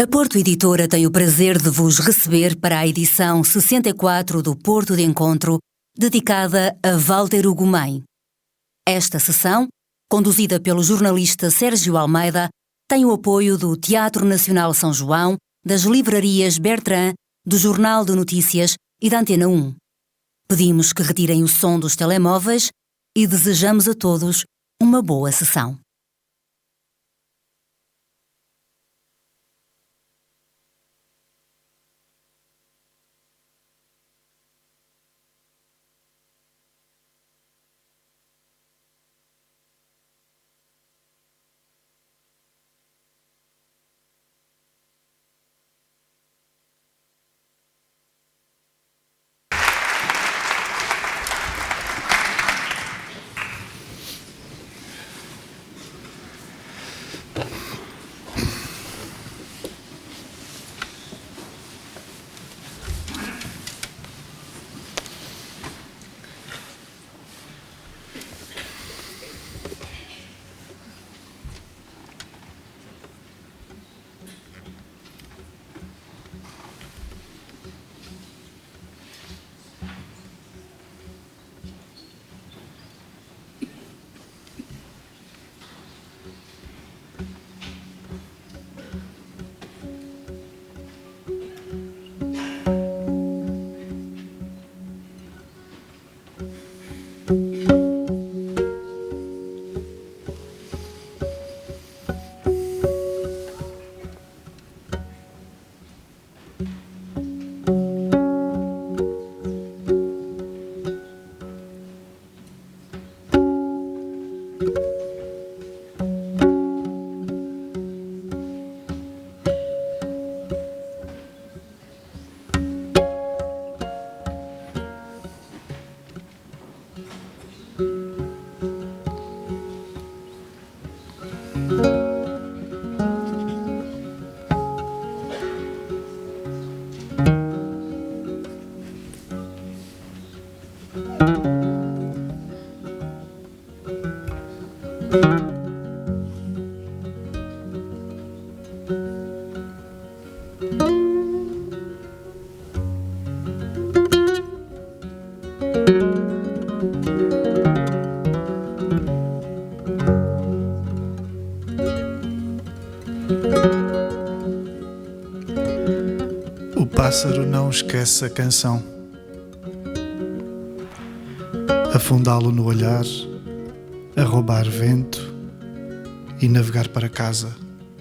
A Porto Editora tem o prazer de vos receber para a edição 64 do Porto de Encontro, dedicada a Walter Ugumem. Esta sessão, conduzida pelo jornalista Sérgio Almeida, tem o apoio do Teatro Nacional São João, das livrarias Bertrand, do Jornal de Notícias e da Antena 1. Pedimos que retirem o som dos telemóveis e desejamos a todos uma boa sessão. O pássaro não esquece a canção. Afundá-lo no olhar, a roubar vento e navegar para casa,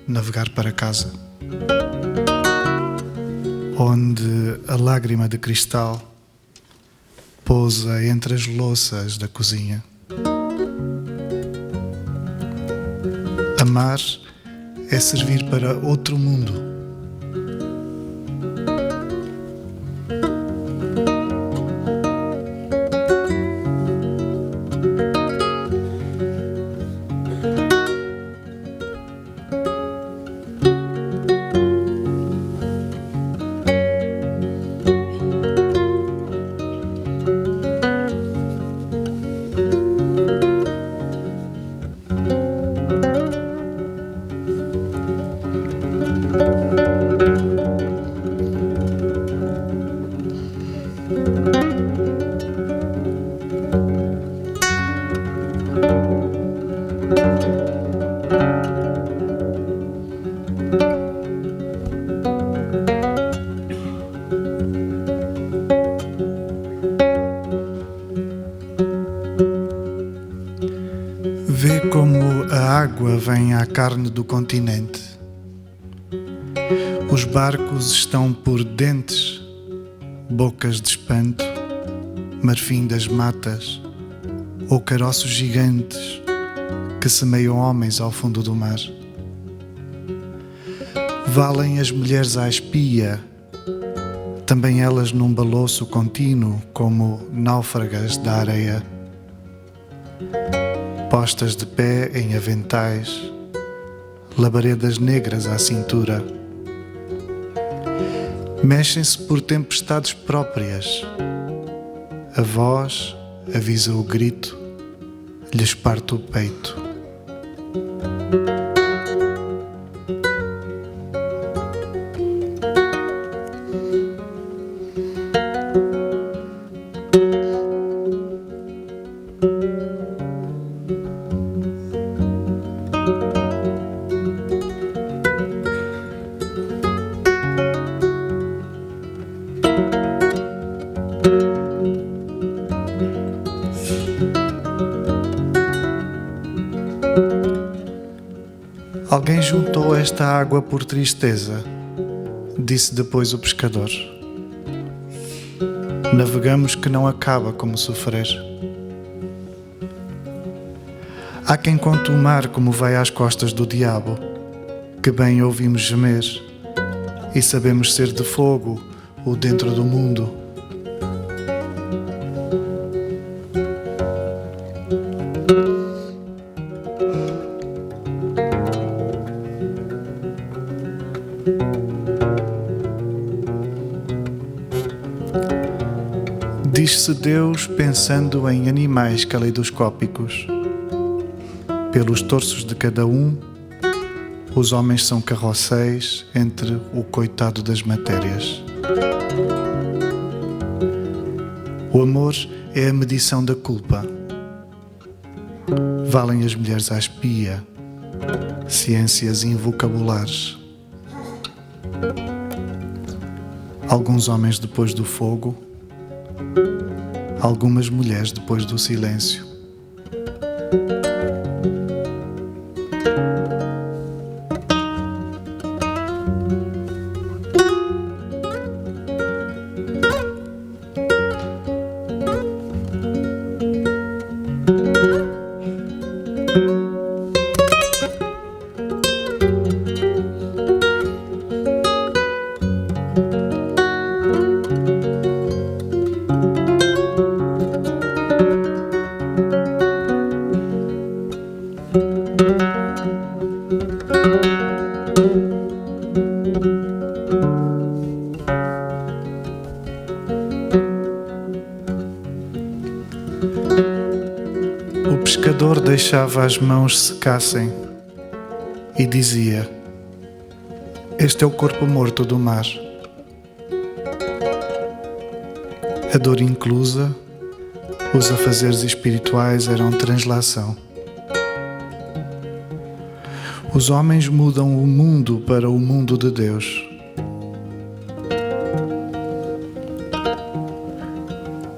navegar para casa. Onde a lágrima de cristal pousa entre as louças da cozinha. Amar é servir para outro mundo. Vê como a água vem à carne do continente. Os barcos estão por dentes, bocas de espanto, marfim das matas, ou caroços gigantes que semeiam homens ao fundo do mar. Valem as mulheres à espia, também elas num balouço contínuo como náufragas da areia. Postas de pé em aventais, labaredas negras à cintura. Mexem-se por tempestades próprias. A voz avisa o grito, lhes parte o peito. Alguém juntou esta água por tristeza, disse depois o pescador. Navegamos que não acaba como sofrer. Há quem conte o mar como vai às costas do diabo, que bem ouvimos gemer, e sabemos ser de fogo ou dentro do mundo. Diz-se Deus pensando em animais caleidoscópicos. Pelos torsos de cada um, os homens são carrosséis entre o coitado das matérias. O amor é a medição da culpa. Valem as mulheres à espia, ciências invocabulares. Alguns homens depois do fogo, algumas mulheres depois do silêncio. O pescador deixava as mãos secassem e dizia: este é o corpo morto do mar. A dor inclusa, os afazeres espirituais eram translação. Os homens mudam o mundo para o mundo de Deus.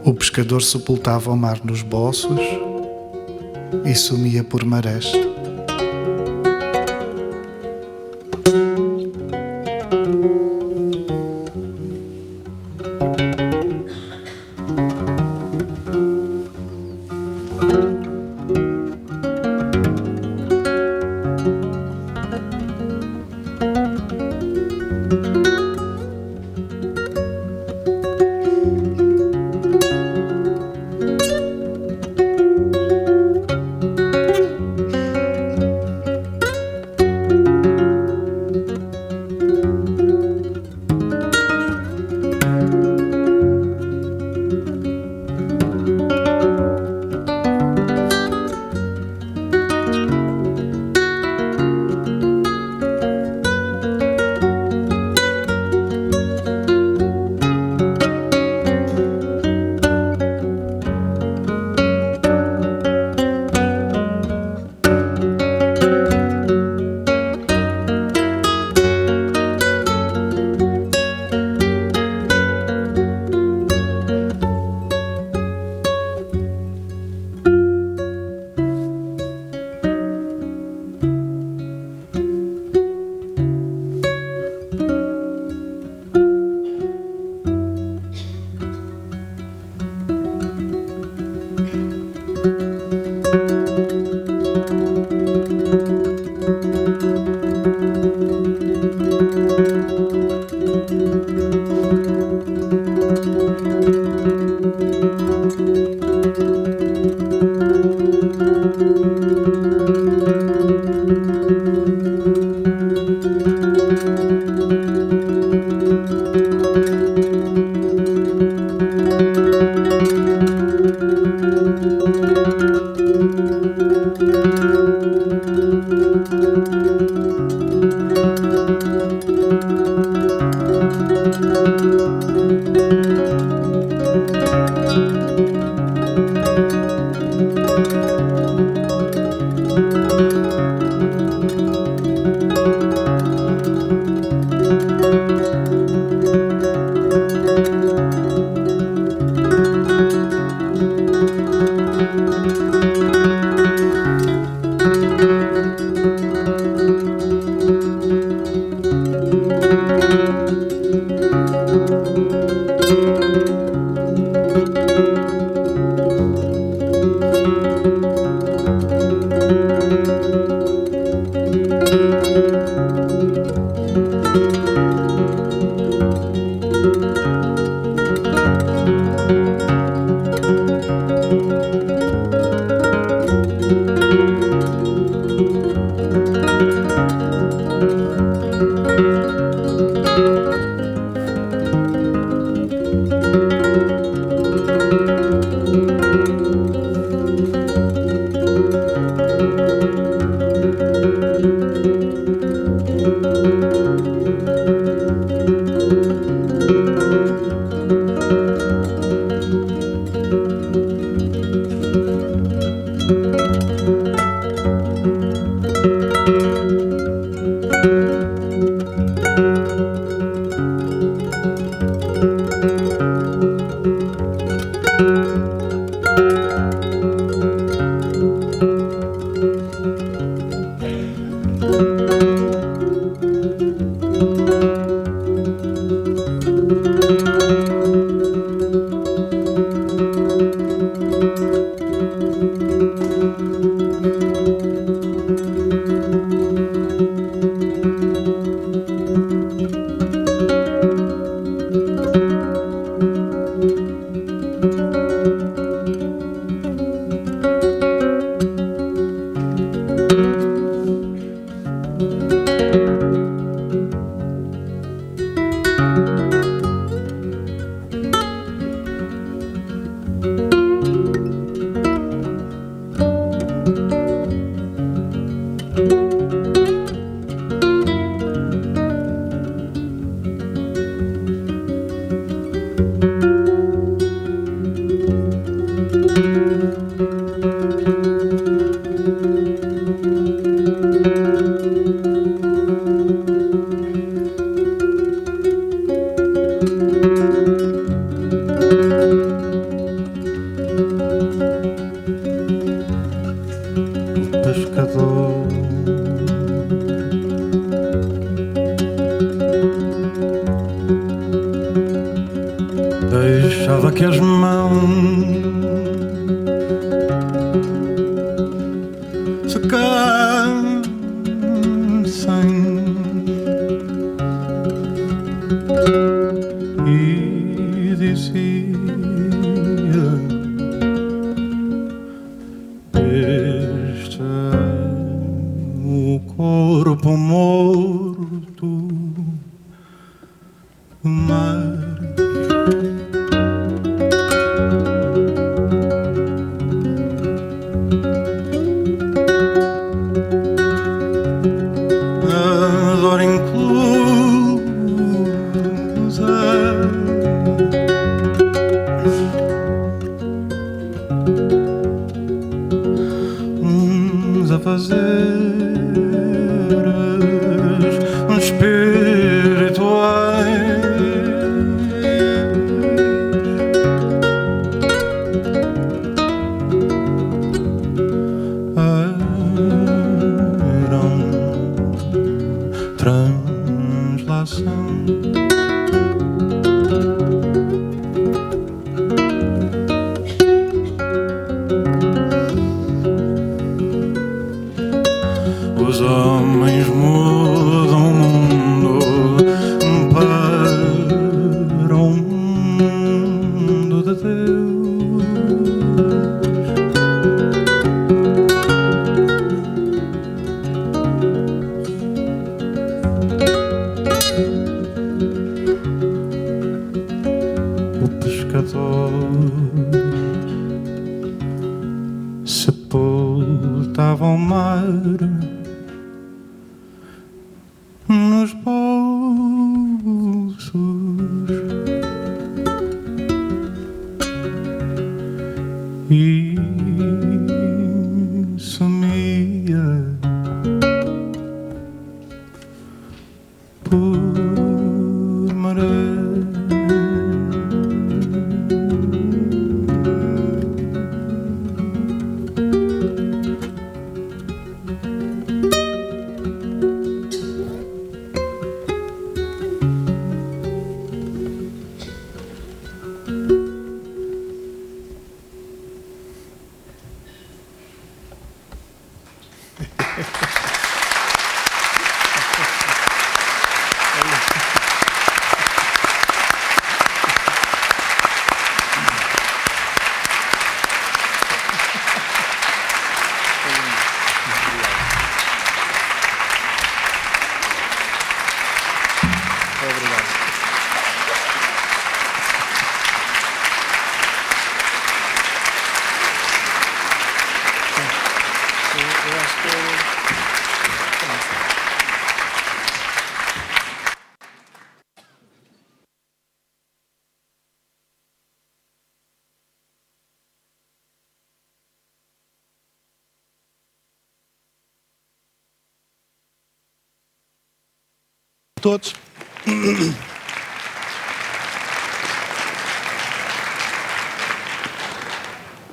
O pescador sepultava o mar nos bolsos e sumia por marés. Deixava que as mãos se cansem e dizia: este é o corpo morto do mar. Os homens mudam o mundo para o mundo de Deus. O pescador sepultava o mar nos bolsos e sumia por maré. Todos.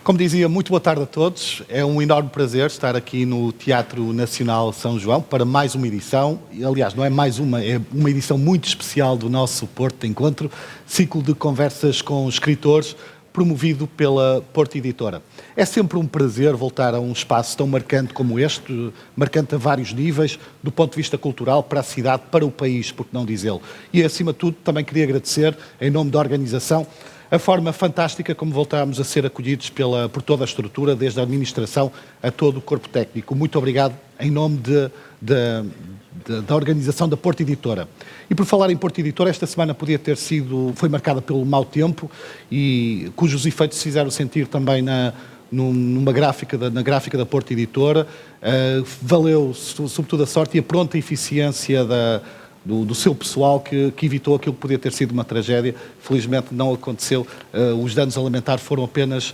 Como dizia, muito boa tarde a todos. É um enorme prazer estar aqui no Teatro Nacional São João para mais uma edição. Aliás, não é mais uma, é uma edição muito especial do nosso Porto de Encontro, ciclo de conversas com escritores, promovido pela Porto Editora. É sempre um prazer voltar a um espaço tão marcante como este, marcante a vários níveis, do ponto de vista cultural, para a cidade, para o país, por que não dizê-lo. E, acima de tudo, também queria agradecer, em nome da organização, a forma fantástica como voltámos a ser acolhidos por toda a estrutura, desde a administração a todo o corpo técnico. Muito obrigado em nome da organização da Porto Editora. E por falar em Porto Editora, esta semana foi marcada pelo mau tempo e cujos efeitos se fizeram sentir também na gráfica da Porto Editora. Valeu sobretudo a sorte e a pronta eficiência do seu pessoal que evitou aquilo que podia ter sido uma tragédia. Felizmente não aconteceu. Os danos a lamentar foram apenas,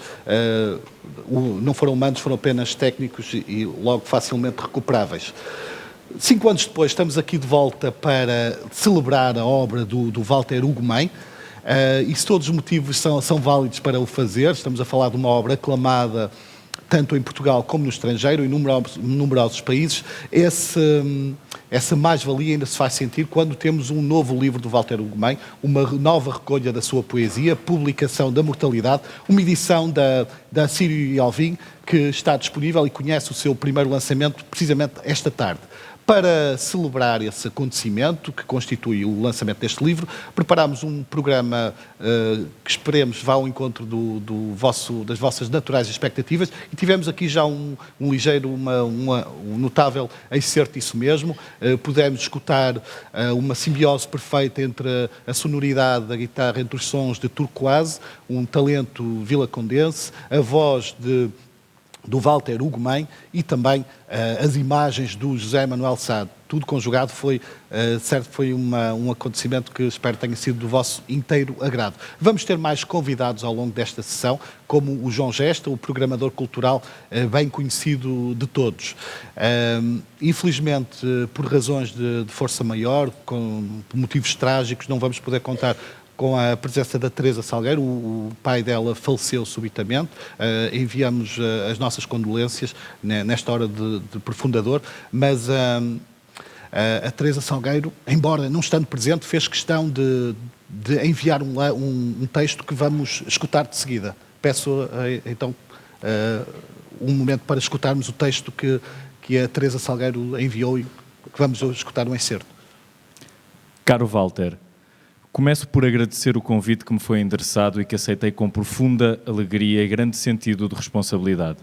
não foram humanos, foram apenas técnicos e logo facilmente recuperáveis. 5 anos depois estamos aqui de volta para celebrar a obra do Walter Ugumem. E se todos os motivos são válidos para o fazer, estamos a falar de uma obra aclamada tanto em Portugal como no estrangeiro, em numerosos países. Essa mais-valia ainda se faz sentir quando temos um novo livro do Walter Ugumem, uma nova recolha da sua poesia, publicação da Mortalidade, uma edição da Sírio e Alvim, que está disponível e conhece o seu primeiro lançamento precisamente esta tarde. Para celebrar esse acontecimento, que constitui o lançamento deste livro, preparámos um programa que esperemos vá ao encontro das vossas naturais expectativas e tivemos aqui já um notável excerto disso mesmo. Pudemos escutar uma simbiose perfeita entre a sonoridade da guitarra, entre os sons de Turquoise, um talento vilacondense, a voz do Walter Ugumem e também as imagens do José Manuel Sade. Tudo conjugado foi um acontecimento que espero tenha sido do vosso inteiro agrado. Vamos ter mais convidados ao longo desta sessão, como o João Gesta, o programador cultural bem conhecido de todos. Infelizmente, por razões de força maior, por motivos trágicos, não vamos poder contar com a presença da Teresa Salgueiro. O pai dela faleceu subitamente. Enviamos as nossas condolências nesta hora de profunda dor, mas a Teresa Salgueiro, embora não estando presente, fez questão de enviar um texto que vamos escutar de seguida. Peço então um momento para escutarmos o texto que a Teresa Salgueiro enviou e que vamos escutar um excerto. Caro Walter, começo por agradecer o convite que me foi endereçado e que aceitei com profunda alegria e grande sentido de responsabilidade.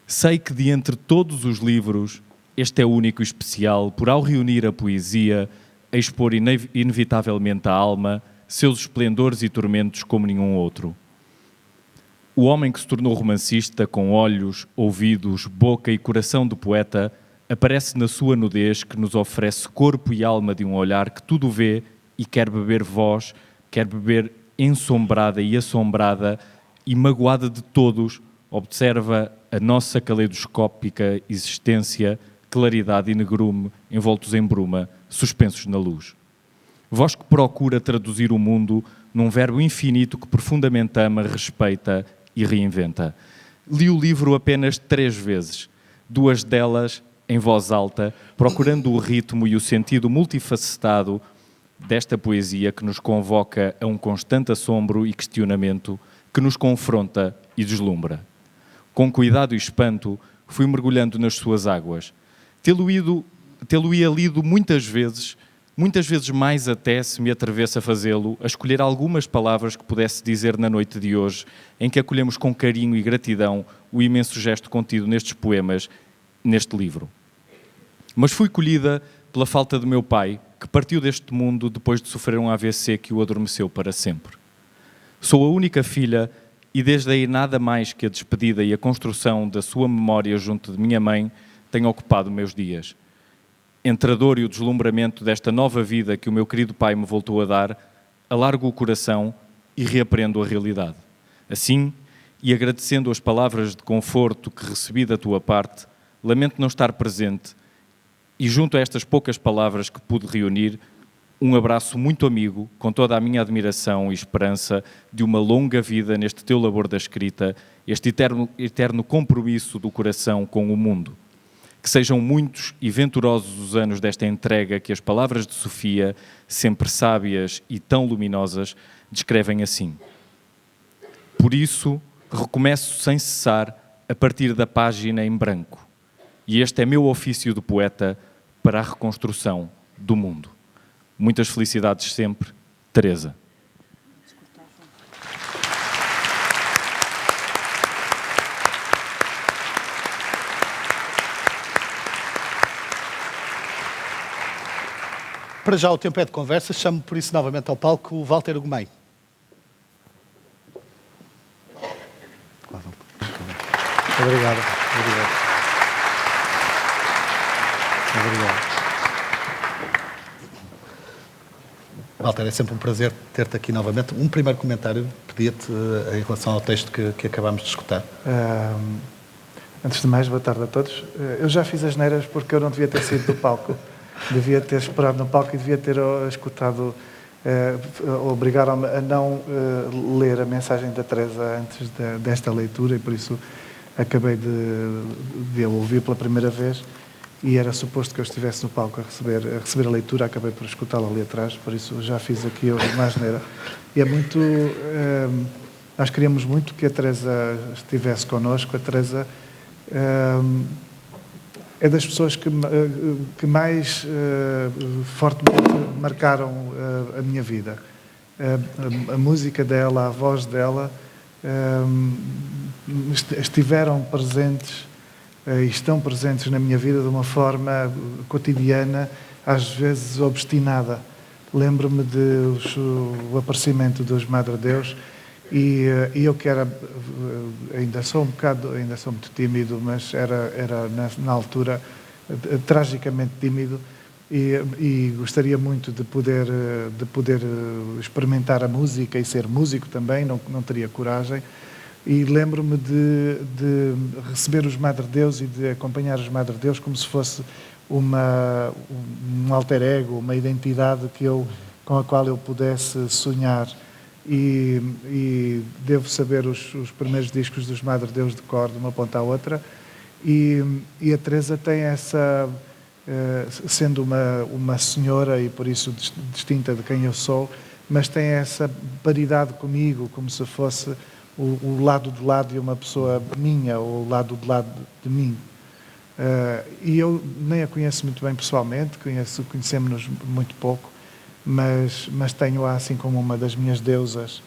Sei que, de entre todos os livros, este é o único e especial por, ao reunir a poesia, expor inevitavelmente a alma, seus esplendores e tormentos como nenhum outro. O homem que se tornou romancista, com olhos, ouvidos, boca e coração de poeta, aparece na sua nudez que nos oferece corpo e alma de um olhar que tudo vê e quer beber voz, quer beber ensombrada e assombrada e magoada de todos, observa a nossa caleidoscópica existência, claridade e negrume, envoltos em bruma, suspensos na luz. Voz que procura traduzir o mundo num verbo infinito que profundamente ama, respeita e reinventa. Li o livro apenas 3 vezes, 2 delas em voz alta, procurando o ritmo e o sentido multifacetado desta poesia que nos convoca a um constante assombro e questionamento, que nos confronta e deslumbra. Com cuidado e espanto, fui mergulhando nas suas águas. Tê-lo-ia lido muitas vezes mais até, se me atrevesse a fazê-lo, a escolher algumas palavras que pudesse dizer na noite de hoje, em que acolhemos com carinho e gratidão o imenso gesto contido nestes poemas, neste livro. Mas fui colhida pela falta do meu pai, que partiu deste mundo depois de sofrer um AVC que o adormeceu para sempre. Sou a única filha e desde aí nada mais que a despedida e a construção da sua memória junto de minha mãe tem ocupado meus dias. Entre a dor e o deslumbramento desta nova vida que o meu querido pai me voltou a dar, alargo o coração e reaprendo a realidade. Assim, e agradecendo as palavras de conforto que recebi da tua parte, lamento não estar presente e junto a estas poucas palavras que pude reunir, Um abraço muito amigo, com toda a minha admiração e esperança de uma longa vida neste teu labor da escrita, este eterno compromisso do coração com o mundo. Que sejam muitos e venturosos os anos desta entrega que as palavras de Sofia, sempre sábias e tão luminosas, descrevem assim. Por isso, recomeço sem cessar a partir da página em branco. E este é meu ofício de poeta para a reconstrução do mundo. Muitas felicidades sempre, Teresa. Para já o tempo é de conversa, chamo por isso novamente ao palco o Walter Ugumem. Obrigado. Walter, é sempre um prazer ter-te aqui novamente. Um primeiro comentário pedia-te em relação ao texto que acabámos de escutar. Antes de mais, boa tarde a todos. Eu já fiz as neiras porque eu não devia ter saído do palco. Devia ter esperado no palco e devia ter escutado, obrigaram-me a não ler a mensagem da Teresa antes desta leitura e por isso acabei de ouvir pela primeira vez e era suposto que eu estivesse no palco a receber a leitura, acabei por escutá-la ali atrás, por isso já fiz aqui uma asneira. E é muito... nós queríamos muito que a Teresa estivesse connosco. A Teresa é das pessoas que mais fortemente marcaram a minha vida. A música dela, a voz dela, estiveram presentes e estão presentes na minha vida de uma forma cotidiana, às vezes obstinada. Lembro-me do aparecimento dos Madre Deus e eu que era, ainda sou muito tímido, mas era na altura tragicamente tímido e gostaria muito de poder experimentar a música e ser músico também, não teria coragem. E lembro-me de receber os Madre Deus e de acompanhar os Madre Deus como se fosse um alter ego, uma identidade com a qual eu pudesse sonhar. E devo saber os primeiros discos dos Madre Deus de cor, de uma ponta à outra. E a Teresa tem essa, sendo uma senhora e por isso distinta de quem eu sou, mas tem essa paridade comigo, como se fosse o lado do lado de uma pessoa minha, ou o lado do lado de mim. E eu nem a conheço muito bem pessoalmente, conhecemos-nos muito pouco, mas tenho-a assim como uma das minhas deusas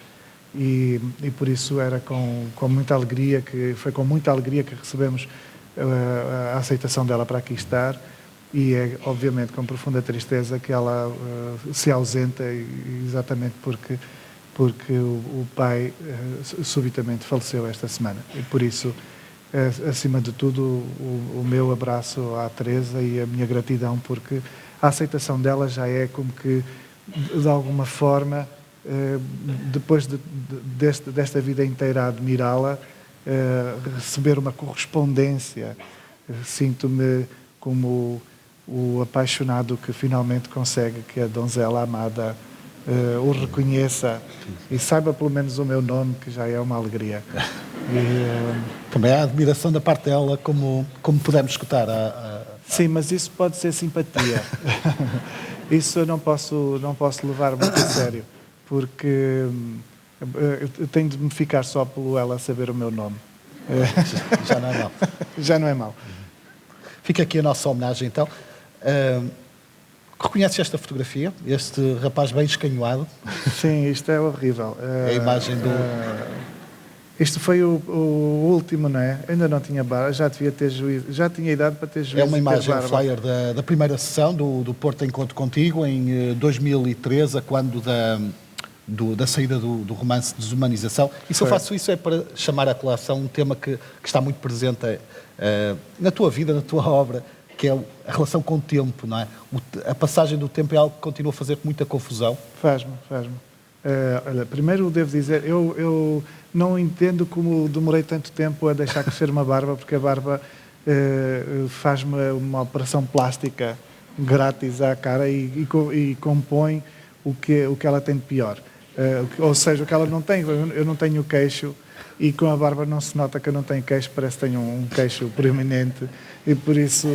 e por isso era com muita alegria, foi com muita alegria que recebemos a aceitação dela para aqui estar e é obviamente com profunda tristeza que ela se ausenta exatamente porque o pai subitamente faleceu esta semana. E por isso, acima de tudo, o meu abraço à Teresa e a minha gratidão, porque a aceitação dela já é como que, de alguma forma, depois desta vida inteira a admirá-la, receber uma correspondência. Sinto-me como o apaixonado que finalmente consegue que a donzela amada o reconheça e saiba pelo menos o meu nome, que já é uma alegria. Também há admiração da parte dela, como pudemos escutar. Sim, mas isso pode ser simpatia. Isso eu não posso levar muito a sério, porque eu tenho de me ficar só pelo ela saber o meu nome. Já não é mau. Já não é mau. Fica aqui a nossa homenagem, então. Reconheces esta fotografia? Este rapaz bem escanhoado? Sim, isto é horrível. É a imagem do... Isto foi o último, não é? Ainda não tinha barba, já devia ter juízo, já tinha idade para ter juízo. É uma imagem, um flyer da primeira sessão do Porto Encontro Contigo, em 2013, quando da saída do romance Desumanização. E se eu faço isso é para chamar à colação um tema que está muito presente na tua vida, na tua obra, que é a relação com o tempo, não é? A passagem do tempo é algo que continua a fazer muita confusão. Faz-me. Olha, primeiro devo dizer, eu não entendo como demorei tanto tempo a deixar crescer uma barba, porque a barba faz-me uma operação plástica grátis à cara e compõe o que ela tem de pior. Ou seja, o que ela não tem, eu não tenho queixo, e com a barba não se nota que eu não tenho queixo, parece que tenho um queixo proeminente, e por isso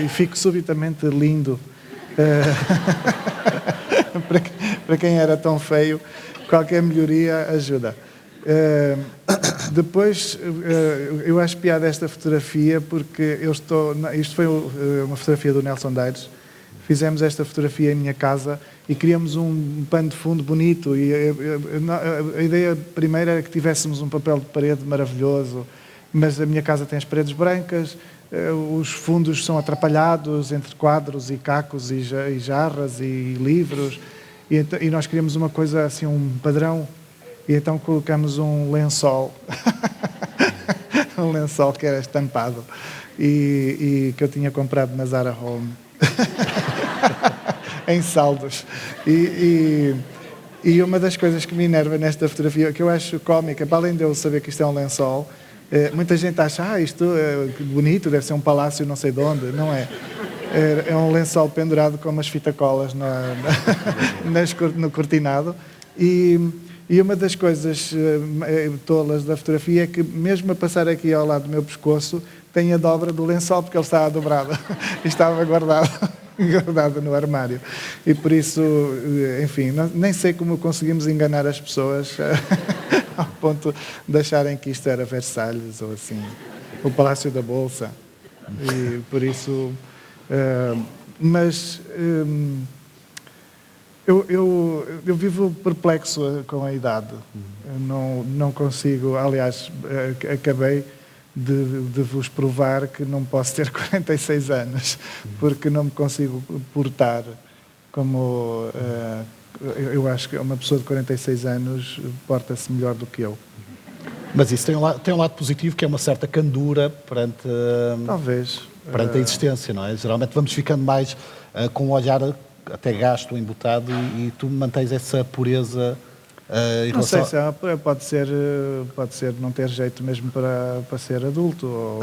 fico subitamente lindo. Para quem era tão feio, qualquer melhoria ajuda. Depois, eu acho piada esta fotografia porque isto foi uma fotografia do Nelson Daires. Fizemos esta fotografia em minha casa e criamos um pano de fundo bonito, e a ideia primeira era que tivéssemos um papel de parede maravilhoso, mas a minha casa tem as paredes brancas, os fundos são atrapalhados entre quadros e cacos e jarras e livros, e nós queríamos uma coisa assim, um padrão, e então colocamos um lençol, um lençol que era estampado e que eu tinha comprado na Zara Home. Em saldos. E uma das coisas que me enerva nesta fotografia, que eu acho cómica, para além de eu saber que isto é um lençol, muita gente acha, isto é bonito, deve ser um palácio não sei de onde. Não é. É um lençol pendurado com umas fita-colas no cortinado. E uma das coisas tolas da fotografia é que, mesmo a passar aqui ao lado do meu pescoço, tem a dobra do lençol, porque ele estava dobrado e estava guardado no armário. E por isso, enfim, nem sei como conseguimos enganar as pessoas ao ponto de acharem que isto era Versalhes ou assim, o Palácio da Bolsa. E por isso... Eu vivo perplexo com a idade. Eu não consigo... Aliás, acabei de vos provar que não posso ter 46 anos, porque não me consigo portar como... eu acho que uma pessoa de 46 anos porta-se melhor do que eu. Mas isso tem um lado positivo, que é uma certa candura perante, talvez, perante a existência, não é? Geralmente vamos ficando mais com um olhar até gasto, embotado, e tu mantens essa pureza... não sei se pode ser não ter jeito mesmo para ser adulto, ou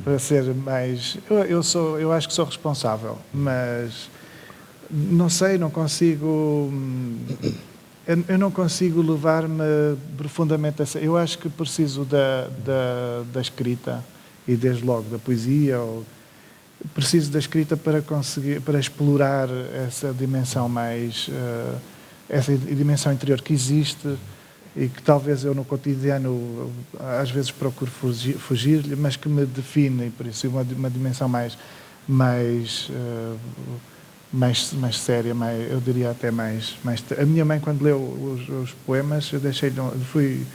para ser mais... Eu acho que sou responsável, mas não sei, não consigo... Eu não consigo levar-me profundamente a sério. Eu acho que preciso da escrita, e desde logo da poesia, preciso da escrita para explorar essa dimensão mais... essa dimensão interior que existe e que talvez eu no cotidiano às vezes procuro fugir-lhe, mas que me define, e por isso uma dimensão mais séria, eu diria até mais... A minha mãe, quando leu os poemas, eu fui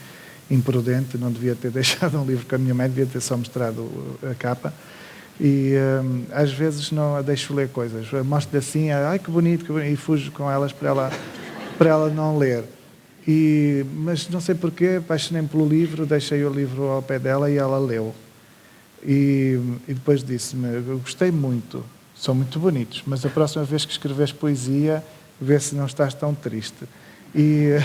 imprudente, não devia ter deixado um livro com a minha mãe, devia ter só mostrado a capa. E às vezes não a deixo ler coisas, mostro-lhe assim, ai que bonito, e fujo com elas para ela não ler. Mas não sei porquê, apaixonei-me pelo livro, deixei o livro ao pé dela e ela leu. E depois disse-me, eu gostei muito, são muito bonitos, mas a próxima vez que escreves poesia, vê se não estás tão triste. E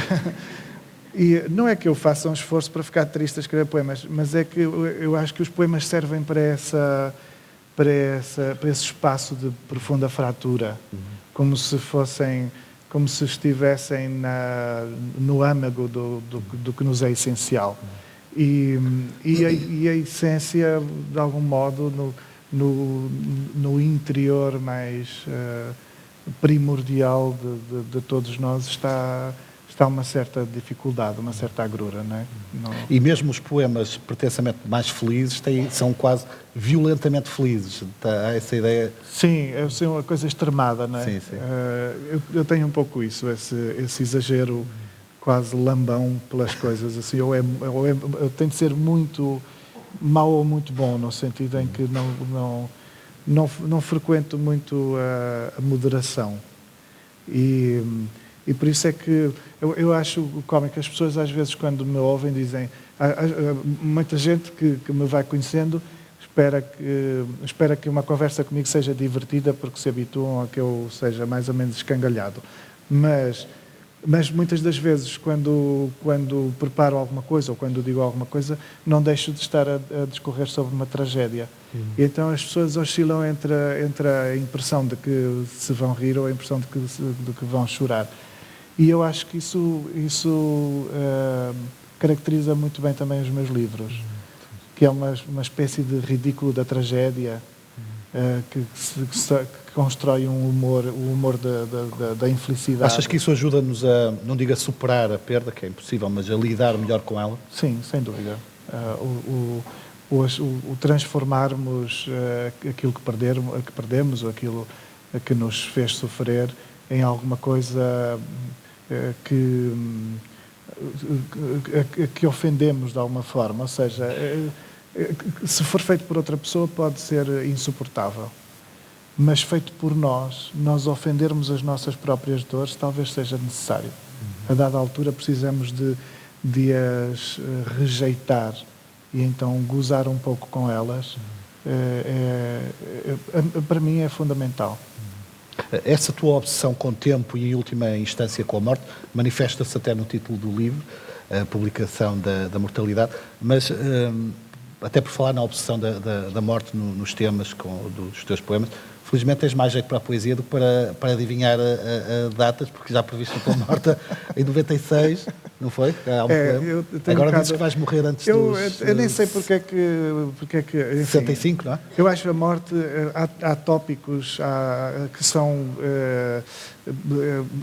não é que eu faça um esforço para ficar triste a escrever poemas, mas é que eu acho que os poemas servem para esse espaço de profunda fratura, como se estivessem no âmago do que nos é essencial. E a essência, de algum modo, no interior mais primordial de todos nós está uma certa dificuldade, uma certa agrura, não é? E mesmo os poemas pretensamente mais felizes são quase violentamente felizes. Há essa ideia... Sim, é uma coisa extremada, não é? Sim, sim. Eu tenho um pouco isso, esse exagero quase lambão pelas coisas. Assim, eu tenho de ser muito mau ou muito bom, no sentido em que não frequento muito a moderação. E por isso é que eu acho cómico. As pessoas às vezes, quando me ouvem, dizem... muita gente que me vai conhecendo espera que uma conversa comigo seja divertida, porque se habituam a que eu seja mais ou menos escangalhado. Mas Mas muitas das vezes, quando preparo alguma coisa ou quando digo alguma coisa, não deixo de estar a discorrer sobre uma tragédia. E então as pessoas oscilam entre a impressão de que se vão rir ou a impressão de que vão chorar. E eu acho que isso caracteriza muito bem também os meus livros, que é uma espécie de ridículo da tragédia, que constrói o humor da infelicidade. Achas que isso ajuda-nos a, não digo a superar a perda, que é impossível, mas a lidar melhor com ela? Sim, sem dúvida. O transformarmos aquilo que perdemos, ou aquilo que nos fez sofrer, em alguma coisa que ofendemos de alguma forma. Ou seja, se for feito por outra pessoa pode ser insuportável, mas feito por nós ofendermos as nossas próprias dores talvez seja necessário. A dada altura precisamos de as rejeitar e então gozar um pouco com elas. Para mim é fundamental. Essa tua obsessão com o tempo e, em última instância, com a morte, manifesta-se até no título do livro, a publicação da mortalidade, mas até por falar na obsessão da morte nos temas dos teus poemas, felizmente tens mais jeito para a poesia do que para adivinhar datas, porque já previste a tua morte em 96, não foi? Agora dizes que vais morrer antes dos... Eu nem sei porque é que enfim, 65, não é? Eu acho a morte... Há tópicos que são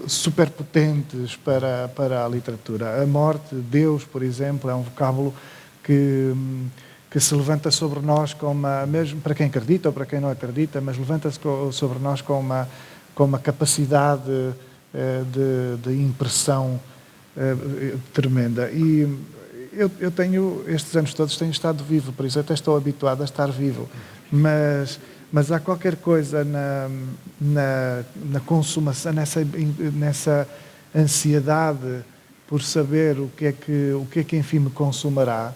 superpotentes para a literatura. A morte, Deus, por exemplo, é um vocábulo que se levanta sobre nós mesmo para quem acredita ou para quem não acredita, mas levanta-se sobre nós com uma capacidade de impressão tremenda. E eu tenho, estes anos todos, tenho estado vivo, por isso até estou habituado a estar vivo. Mas há qualquer coisa na consumação, nessa ansiedade por saber o que é que enfim me consumará,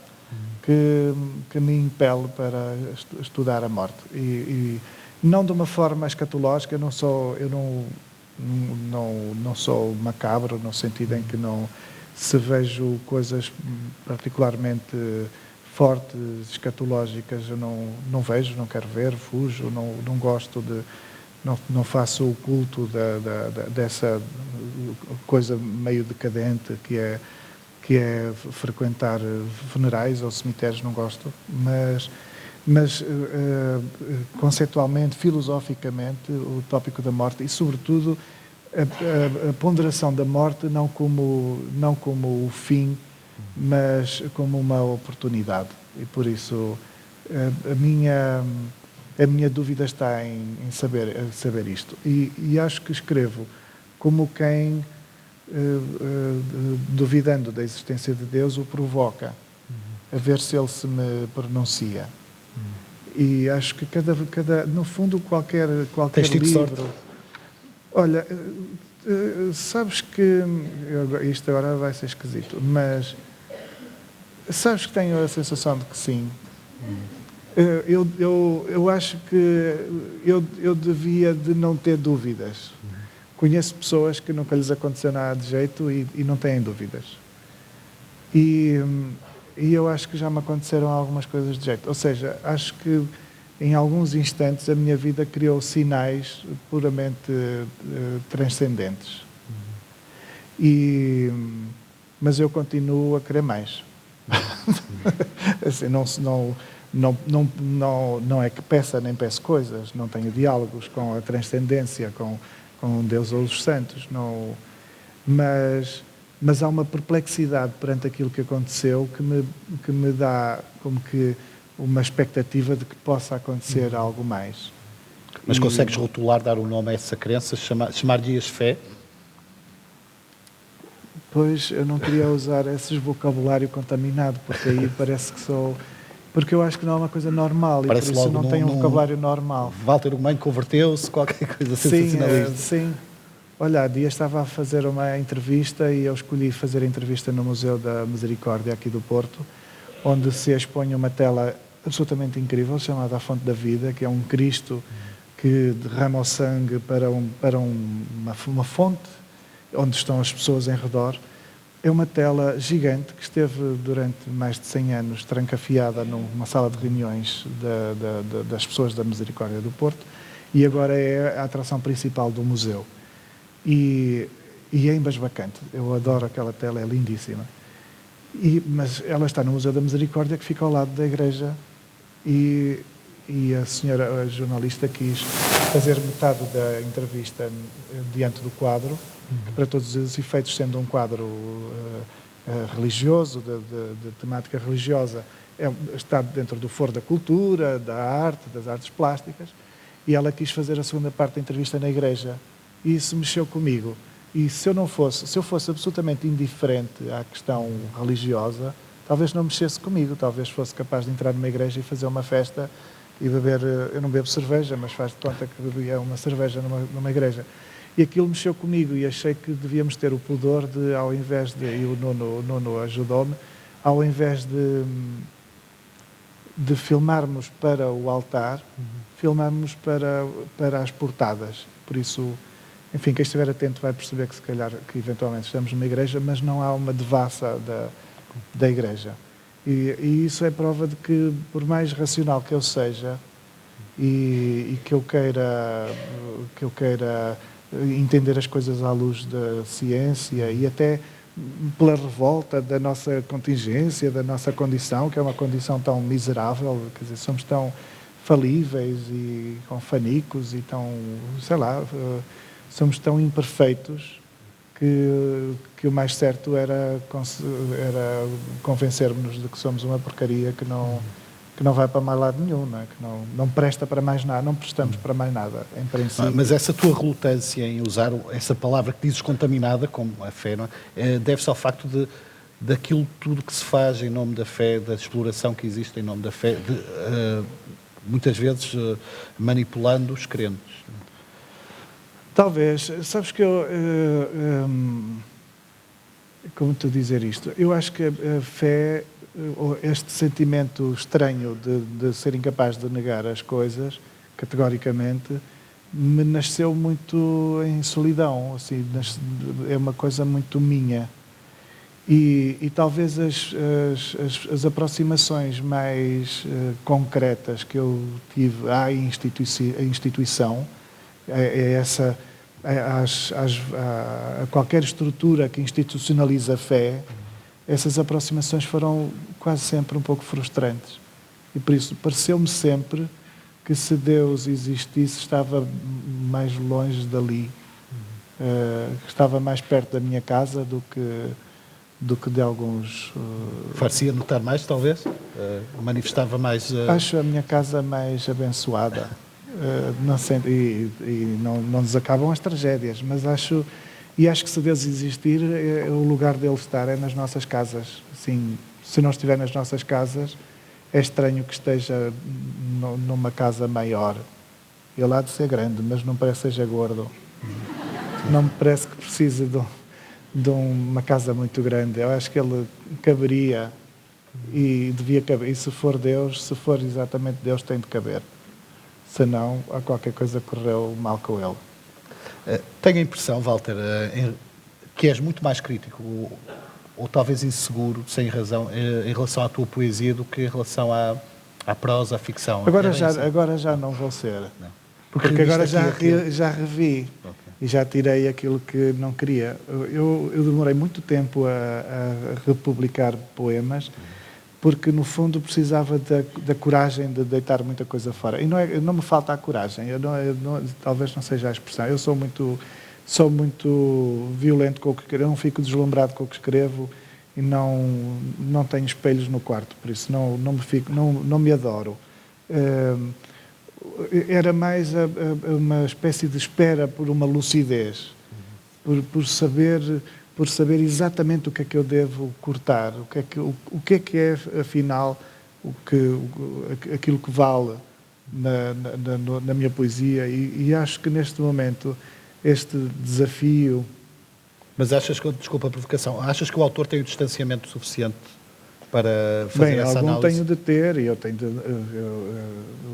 que me impele para estudar a morte. E não de uma forma escatológica, eu não sou macabro, no sentido em que não, se vejo coisas particularmente fortes, escatológicas, eu não vejo, não quero ver, fujo, não gosto de... Não faço o culto dessa coisa meio decadente que é frequentar funerais ou cemitérios, não gosto, mas conceitualmente, filosoficamente, o tópico da morte e, sobretudo, a ponderação da morte não como o fim, mas como uma oportunidade. E, por isso, a minha dúvida está em saber isto. E acho que escrevo como quem... duvidando da existência de Deus, o provoca, a ver se ele se me pronuncia. E acho que no fundo, qualquer livro... Sorte? Olha, sabes que... Isto agora vai ser esquisito, mas... Sabes que tenho a sensação de que sim. Eu acho que eu devia de não ter dúvidas. Conheço pessoas que nunca lhes aconteceu nada de jeito e não têm dúvidas. E eu acho que já me aconteceram algumas coisas de jeito. Ou seja, acho que em alguns instantes a minha vida criou sinais puramente transcendentes. Mas eu continuo a querer mais. Assim, não é que peça nem peço coisas, não tenho diálogos com a transcendência, com Deus ou os santos, não, mas há uma perplexidade perante aquilo que aconteceu que me dá como que uma expectativa de que possa acontecer algo mais. Mas consegues rotular, dar um nome a essa crença, chamar-lhe-as fé? Pois, eu não queria usar esse vocabulário contaminado, porque aí parece que sou... Porque eu acho que não é uma coisa normal, parece, e por isso não tenho um vocabulário normal. Walter Ugumem converteu-se, qualquer coisa sensacionalista. Sim. Olha, há dias estava a fazer uma entrevista e eu escolhi fazer a entrevista no Museu da Misericórdia, aqui do Porto, onde se expõe uma tela absolutamente incrível, chamada A Fonte da Vida, que é um Cristo que derrama o sangue para uma fonte, onde estão as pessoas em redor. É uma tela gigante que esteve durante mais de 100 anos trancafiada numa sala de reuniões das pessoas da Misericórdia do Porto e agora é a atração principal do museu. E é embasbacante. Eu adoro aquela tela, é lindíssima. Mas ela está no Museu da Misericórdia, que fica ao lado da igreja, e a senhora, a jornalista, quis fazer metade da entrevista diante do quadro, que para todos os efeitos, sendo um quadro religioso, de temática religiosa, está dentro do foro da cultura, da arte, das artes plásticas, e ela quis fazer a segunda parte da entrevista na igreja. E isso mexeu comigo. E se eu fosse absolutamente indiferente à questão religiosa, talvez não mexesse comigo, talvez fosse capaz de entrar numa igreja e fazer uma festa e beber, eu não bebo cerveja, mas faz de conta que bebia uma cerveja numa igreja. E aquilo mexeu comigo e achei que devíamos ter o pudor de, ao invés de, e o Nuno ajudou-me, ao invés de filmarmos para o altar, filmarmos para as portadas. Por isso, enfim, quem estiver atento vai perceber que se calhar, que eventualmente estamos numa igreja, mas não há uma devassa da igreja. E isso é prova de que, por mais racional que eu seja e que eu queira entender as coisas à luz da ciência e até pela revolta da nossa contingência, da nossa condição, que é uma condição tão miserável, quer dizer, somos tão falíveis e com fanicos e tão, sei lá, somos tão imperfeitos que o mais certo era convencermos-nos de que somos uma porcaria que não vai para mais lado nenhum, não é? Que não presta para mais nada, não prestamos para mais nada, em princípio. Mas essa tua relutância em usar essa palavra que dizes contaminada, como a fé, não é? Deve-se ao facto daquilo tudo que se faz em nome da fé, da exploração que existe em nome da fé, muitas vezes manipulando os crentes. Talvez. Sabes que eu... como tu dizer isto? Eu acho que a fé, este sentimento estranho de ser incapaz de negar as coisas, categoricamente, me nasceu muito em solidão. Assim, é uma coisa muito minha. E talvez as aproximações mais concretas que eu tive à instituição, a qualquer estrutura que institucionaliza a fé, essas aproximações foram quase sempre um pouco frustrantes. E por isso pareceu-me sempre que se Deus existisse estava mais longe dali, estava mais perto da minha casa do que de alguns... Far-se-ia notar mais, talvez? Manifestava mais... Acho a minha casa mais abençoada. Não nos acabam as tragédias, mas acho que se Deus existir, o lugar dele estar é nas nossas casas. Assim, se não estiver nas nossas casas, é estranho que esteja numa casa maior. Ele há de ser grande, mas não parece que seja gordo. Não me parece que precise de uma casa muito grande. Eu acho que ele caberia e devia caber. E se for Deus, se for exatamente Deus, tem de caber. Senão, há qualquer coisa que correu mal com ele. Tenho a impressão, Walter, que és muito mais crítico, ou talvez inseguro, sem razão, em relação à tua poesia do que em relação à prosa, à ficção. Agora já não vou ser. Não. Porque agora já revi. Okay. E já tirei aquilo que não queria. Eu demorei muito tempo a republicar poemas, porque no fundo precisava da coragem de deitar muita coisa fora. E não me falta a coragem, talvez não seja a expressão. Eu sou muito violento com o que escrevo, não fico deslumbrado com o que escrevo e não tenho espelhos no quarto, por isso não me adoro. Era mais uma espécie de espera por uma lucidez, por saber exatamente o que é que eu devo cortar, o que é afinal aquilo que vale na minha poesia, e acho que neste momento este desafio... Mas achas que, desculpa a provocação, achas que o autor tem o distanciamento suficiente para fazer essa algum análise? tenho de ter, e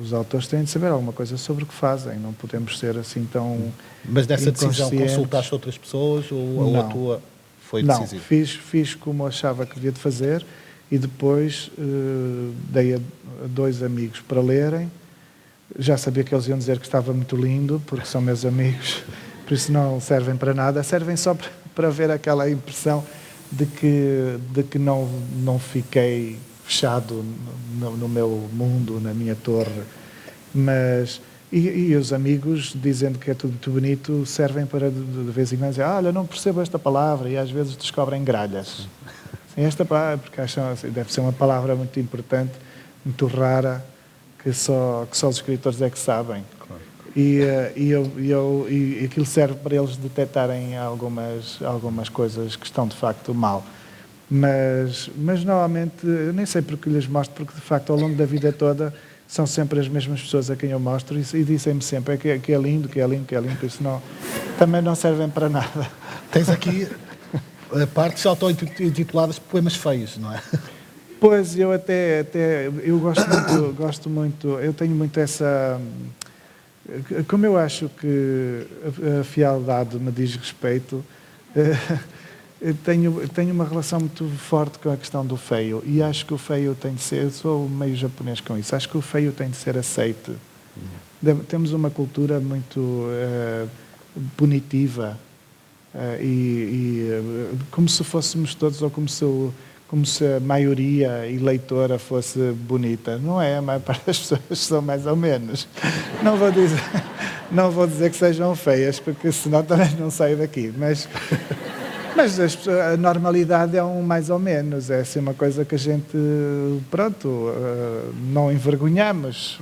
os autores têm de saber alguma coisa sobre o que fazem, não podemos ser assim tão Mas nessa decisão inconscientes. consultaste outras pessoas ou a tua foi decisiva? Não, fiz como achava que devia de fazer e depois dei a 2 amigos para lerem. Já sabia que eles iam dizer que estava muito lindo, porque são meus amigos, por isso não servem para nada, servem só para ver aquela impressão de que não fiquei fechado no meu mundo, na minha torre. Mas, e os amigos, dizendo que é tudo muito bonito, servem para de vez em quando dizer, olha, não percebo esta palavra, e às vezes descobrem gralhas. Esta palavra, porque acham assim, deve ser uma palavra muito importante, muito rara, que só os escritores é que sabem. Claro. E aquilo serve para eles detectarem algumas coisas que estão de facto mal. Mas normalmente, eu nem sei porque lhes mostro, porque de facto ao longo da vida toda são sempre as mesmas pessoas a quem eu mostro e dizem-me sempre que é lindo, por isso também não servem para nada. Tens aqui partes auto-intituladas Poemas Feios, não é? Pois, eu eu gosto muito, eu tenho muito essa... Como eu acho que a fialdade me diz respeito, eu tenho uma relação muito forte com a questão do feio e acho que o feio tem de ser, eu sou meio japonês com isso, acho que o feio tem de ser aceite. Temos uma cultura muito punitiva como se fôssemos todos, ou como se a maioria eleitora fosse bonita. Não é, a maior parte das pessoas são mais ou menos. Não vou dizer que sejam feias, porque senão também não saio daqui, mas a normalidade é um mais ou menos, é assim uma coisa que a gente, não envergonhamos,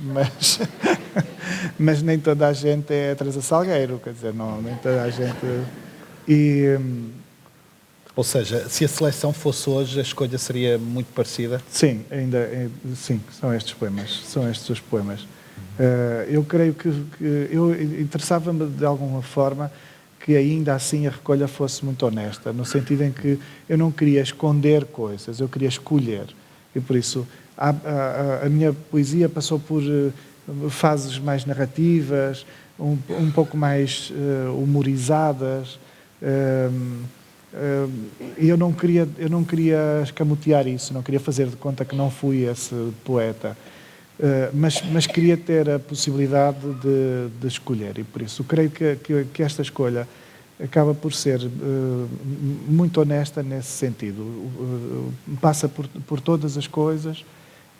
mas nem toda a gente é Teresa Salgueiro, quer dizer, nem toda a gente... Ou seja, se a seleção fosse hoje, a escolha seria muito parecida? Sim, sim, são estes os poemas. Eu creio que eu interessava-me de alguma forma que ainda assim a recolha fosse muito honesta, no sentido em que eu não queria esconder coisas, eu queria escolher. E por isso a minha poesia passou por fases mais narrativas, um pouco mais humorizadas, e eu não queria escamotear isso, não queria fazer de conta que não fui esse poeta, mas queria ter a possibilidade de escolher, e por isso creio que esta escolha acaba por ser muito honesta nesse sentido. Passa por todas as coisas,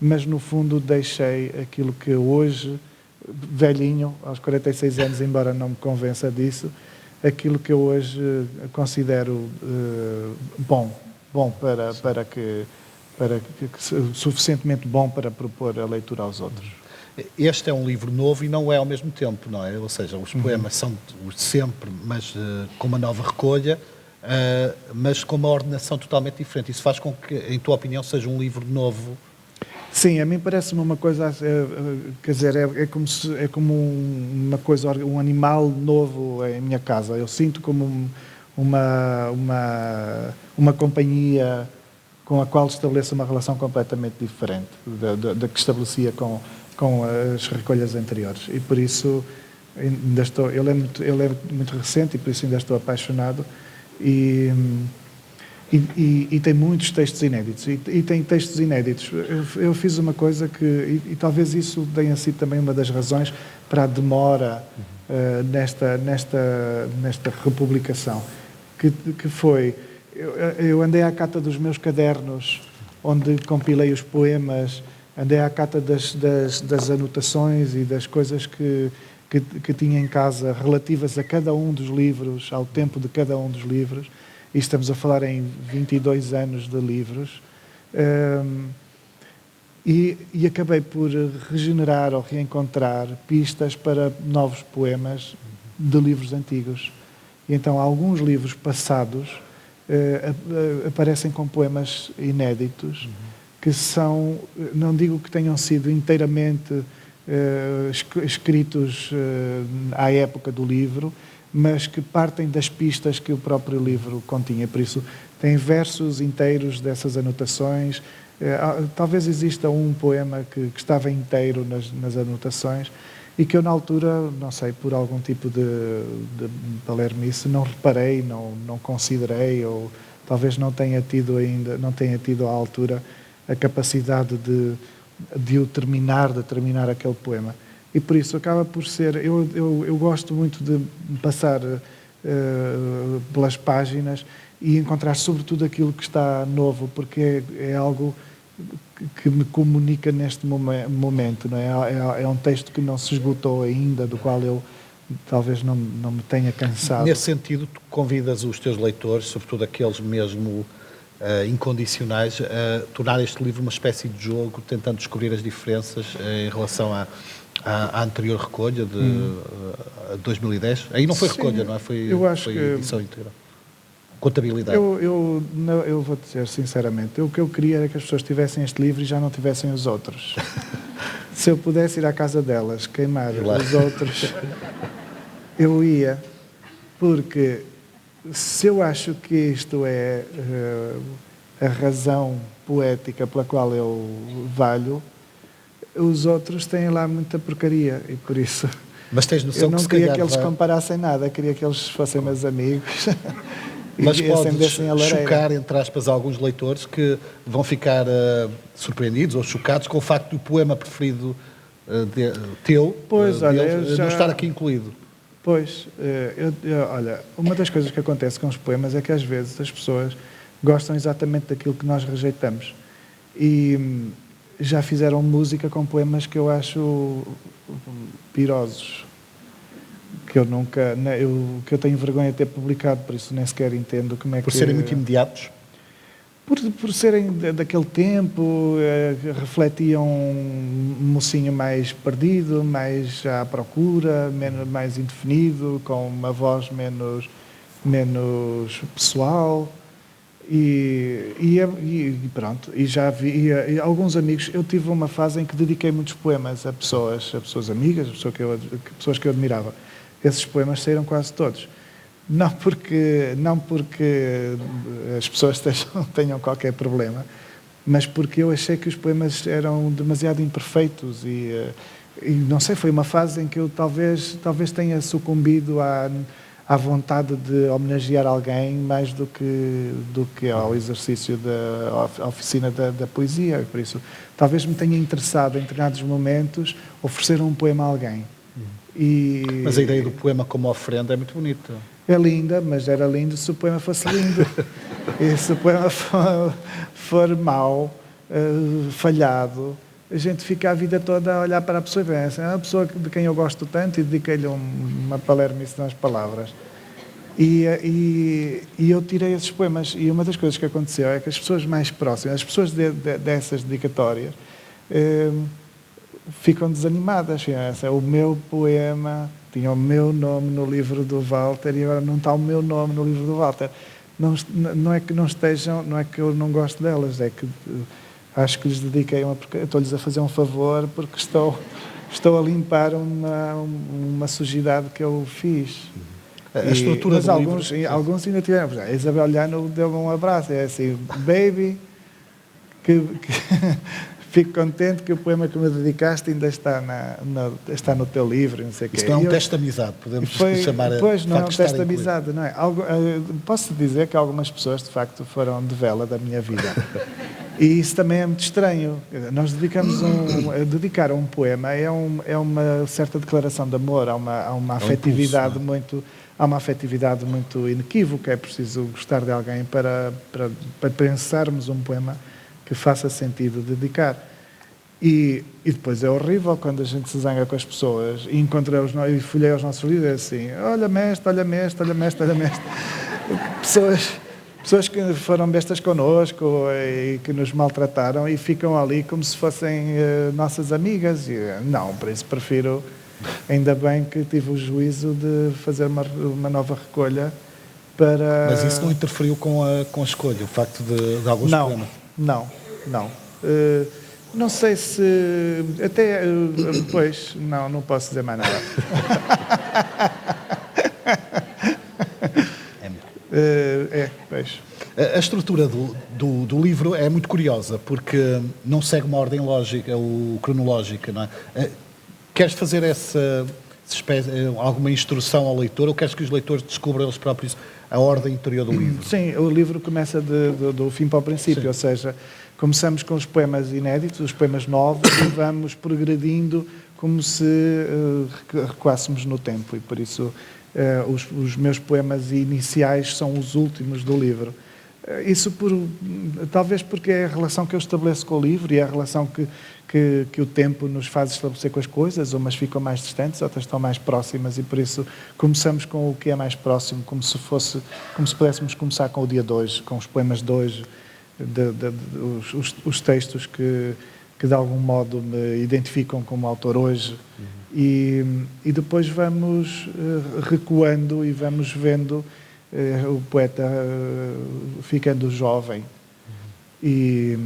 mas no fundo deixei aquilo que hoje, velhinho, aos 46 anos, embora não me convença disso, aquilo que eu hoje considero bom suficientemente bom para propor a leitura aos outros. Este é um livro novo e não é ao mesmo tempo, não é? Ou seja, os poemas são os de sempre, mas com uma nova recolha, mas com uma ordenação totalmente diferente. Isso faz com que, em tua opinião, seja um livro novo? Sim, a mim parece-me uma coisa, quer dizer, é como uma coisa, um animal novo em minha casa. Eu sinto como uma companhia com a qual estabeleço uma relação completamente diferente da que estabelecia com as recolhas anteriores. E por isso ainda estou, ele é muito recente e por isso ainda estou apaixonado e tem muitos textos inéditos. E tem textos inéditos. Eu fiz uma coisa e talvez isso tenha sido também uma das razões para a demora nesta republicação, que foi... Eu andei à cata dos meus cadernos, onde compilei os poemas, andei à cata das anotações e das coisas que tinha em casa relativas a cada um dos livros, ao tempo de cada um dos livros. E estamos a falar em 22 anos de livros, e acabei por regenerar ou reencontrar pistas para novos poemas de livros antigos. E então alguns livros passados aparecem com poemas inéditos, que são, não digo que tenham sido inteiramente escritos à época do livro, mas que partem das pistas que o próprio livro continha. Por isso, tem versos inteiros dessas anotações, Talvez exista um poema que estava inteiro nas anotações e que eu, na altura, não sei, por algum tipo de palermice, não reparei, não considerei, ou talvez não tenha tido à altura a capacidade de terminar aquele poema. E por isso acaba por ser... Eu gosto muito de passar pelas páginas e encontrar sobretudo aquilo que está novo, porque é algo que me comunica neste momento, não é? É um texto que não se esgotou ainda, do qual eu talvez não me tenha cansado. Nesse sentido, tu convidas os teus leitores, sobretudo aqueles mesmo incondicionais, a tornar este livro uma espécie de jogo, tentando descobrir as diferenças em relação à anterior recolha de 2010. Aí não foi recolha, não é? Foi edição integral. Contabilidade. Eu vou dizer sinceramente, o que eu queria era que as pessoas tivessem este livro e já não tivessem os outros. Se eu pudesse ir à casa delas, queimar os outros, eu ia, porque se eu acho que isto é a razão poética pela qual eu valho, os outros têm lá muita porcaria e por isso... Mas tens noção eu não que se queria calhar que eles comparassem nada, queria que eles fossem meus amigos. Mas podes chocar, entre aspas, alguns leitores que vão ficar surpreendidos ou chocados com o facto do poema preferido teu não estar aqui incluído. Pois, olha, uma das coisas que acontece com os poemas é que às vezes as pessoas gostam exatamente daquilo que nós rejeitamos. E já fizeram música com poemas que eu acho pirosos. Que eu nunca, que eu tenho vergonha de ter publicado, por isso nem sequer entendo como é que... Por serem muito imediatos? Por serem daquele tempo, refletiam um mocinho mais perdido, mais à procura, mais indefinido, com uma voz menos pessoal. E pronto, e já vi e alguns amigos. Eu tive uma fase em que dediquei muitos poemas a pessoas amigas, pessoas que eu admirava. Esses poemas saíram quase todos. Não porque as pessoas tenham qualquer problema, mas porque eu achei que os poemas eram demasiado imperfeitos e não sei, foi uma fase em que eu talvez tenha sucumbido à vontade de homenagear alguém mais do que ao exercício da oficina da poesia. Por isso, talvez me tenha interessado em determinados momentos oferecer um poema a alguém. Mas a ideia do poema como ofrenda é muito bonita. É linda, mas era lindo se o poema fosse lindo. E se o poema for mau, falhado, a gente fica a vida toda a olhar para a pessoa e pensa, é uma pessoa de quem eu gosto tanto e dediquei-lhe uma palermice nas palavras. E eu tirei esses poemas. E uma das coisas que aconteceu é que as pessoas mais próximas, as pessoas dessas dedicatórias, ficam desanimadas. O meu poema tinha o meu nome no livro do Walter e agora não está o meu nome no livro do Walter. Não é que não estejam, não é que eu não gosto delas, é que acho que lhes dediquei estou-lhes a fazer um favor porque estou a limpar uma sujidade que eu fiz. A estrutura mas alguns ainda tiveram. A Isabel Llano deu-me um abraço, é assim, baby, que fico contente que o poema que me dedicaste ainda está no teu livro, não sei o quê. Isto não é um teste de amizade, podemos chamar a... Pois, não é um teste de amizade, não é? Posso dizer que algumas pessoas, de facto, foram de vela da minha vida. E isso também é muito estranho. Nós dedicar um poema é uma certa declaração de amor, há uma afetividade muito... Há uma afetividade muito inequívoca, é preciso gostar de alguém para pensarmos um poema que faça sentido dedicar. E depois é horrível quando a gente se zanga com as pessoas e e folhei os nossos livros assim, olha-me este. Pessoas que foram bestas connosco e que nos maltrataram e ficam ali como se fossem nossas amigas. E, não, por isso prefiro... Ainda bem que tive o juízo de fazer uma nova recolha para... Mas isso não interferiu com a escolha, o facto de alguns poemas? Não. Não sei se... Até depois... Não posso dizer mais nada. Pois. A estrutura do livro é muito curiosa, porque não segue uma ordem lógica ou cronológica, não é? Queres fazer alguma instrução ao leitor, ou queres que os leitores descubram eles próprios a ordem interior do livro? Sim, o livro começa do fim para o princípio, Sim. ou seja, começamos com os poemas inéditos, os poemas novos, e vamos progredindo como se recuássemos no tempo, e por isso os meus poemas iniciais são os últimos do livro. Isso talvez porque é a relação que eu estabeleço com o livro e é a relação que o tempo nos faz estabelecer com as coisas, umas ficam mais distantes, outras estão mais próximas, e por isso começamos com o que é mais próximo, como se pudéssemos começar com o dia de hoje, com os poemas de hoje, os textos que de algum modo me identificam como autor hoje. E depois vamos recuando e vamos vendo o poeta ficando jovem. E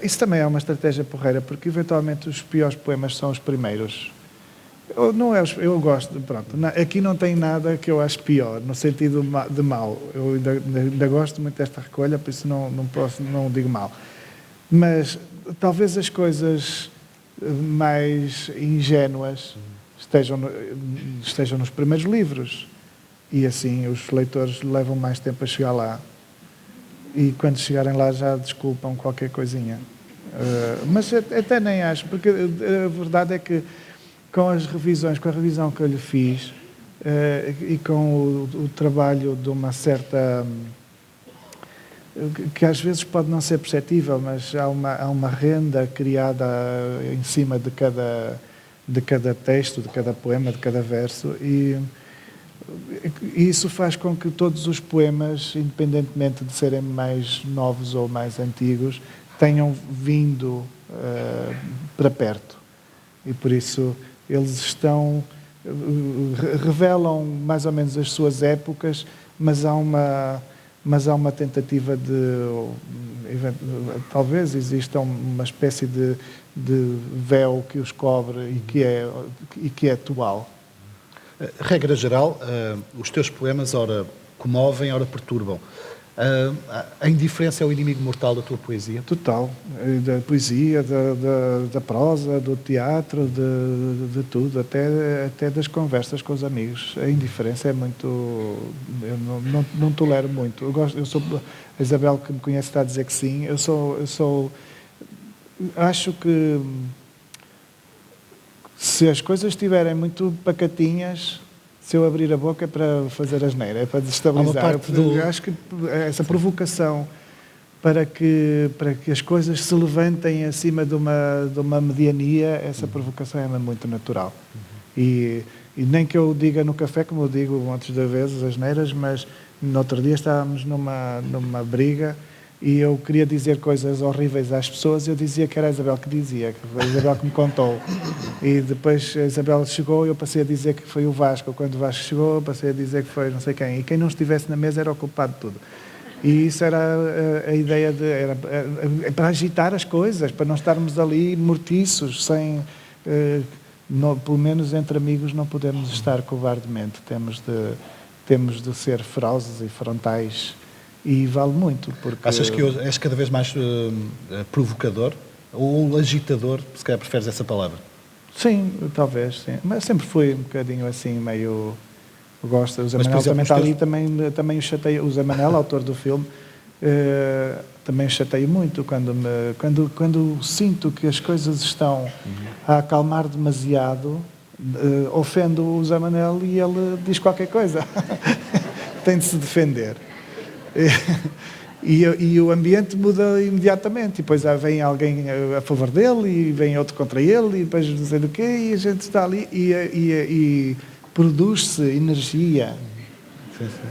isso também é uma estratégia porreira, porque eventualmente os piores poemas são os primeiros. Eu gosto, pronto, aqui não tem nada que eu acho pior, no sentido de mal. Eu ainda gosto muito desta recolha, por isso não digo mal. Mas talvez as coisas mais ingênuas estejam nos primeiros livros, e assim os leitores levam mais tempo a chegar lá, e quando chegarem lá já desculpam qualquer coisinha. Mas até nem acho, porque a verdade é que com a revisão que eu lhe fiz, e com o trabalho de uma certa, que às vezes pode não ser perceptível, mas há uma renda criada em cima de cada texto, de cada poema, de cada verso, e isso faz com que todos os poemas, independentemente de serem mais novos ou mais antigos, tenham vindo para perto. E por isso eles revelam mais ou menos as suas épocas, mas há uma tentativa talvez exista uma espécie de véu que os cobre e que é atual. Regra geral, os teus poemas ora comovem, ora perturbam. A indiferença é o inimigo mortal da tua poesia? Total. Da poesia, da prosa, do teatro, de tudo, até das conversas com os amigos. A indiferença é muito... Eu não tolero muito. A Isabel, que me conhece, está a dizer que sim. Acho que se as coisas estiverem muito pacatinhas, se eu abrir a boca é para fazer asneira, é para desestabilizar. Acho que essa provocação para que as coisas se levantem acima de uma mediania, essa provocação é muito natural. E nem que eu diga no café, como eu digo montes de vezes, asneiras, mas no outro dia estávamos numa briga e eu queria dizer coisas horríveis às pessoas, e eu dizia que era a Isabel que dizia, que foi a Isabel que me contou. E depois a Isabel chegou e eu passei a dizer que foi o Vasco. Quando o Vasco chegou, eu passei a dizer que foi não sei quem. E quem não estivesse na mesa era o culpado de tudo. E isso era a ideia era para agitar as coisas, para não estarmos ali mortiços, sem... pelo menos entre amigos não podemos estar covardemente. Temos de ser ferozes e frontais. E vale muito, porque... Achas que hoje és cada vez mais provocador ou agitador, se calhar preferes essa palavra? Sim, talvez, sim. Mas sempre fui um bocadinho assim, meio... Gosto. O Zé Mas, Manel por exemplo, também está ali, também o chateio. O Zé Manel, autor do filme, também o chateio muito quando sinto que as coisas estão a acalmar demasiado, ofendo o Zé Manel e ele diz qualquer coisa. Tem de se defender. E o ambiente muda imediatamente, e depois vem alguém a favor dele e vem outro contra ele e depois não sei do quê, e a gente está ali e produz-se energia. Sim, sim.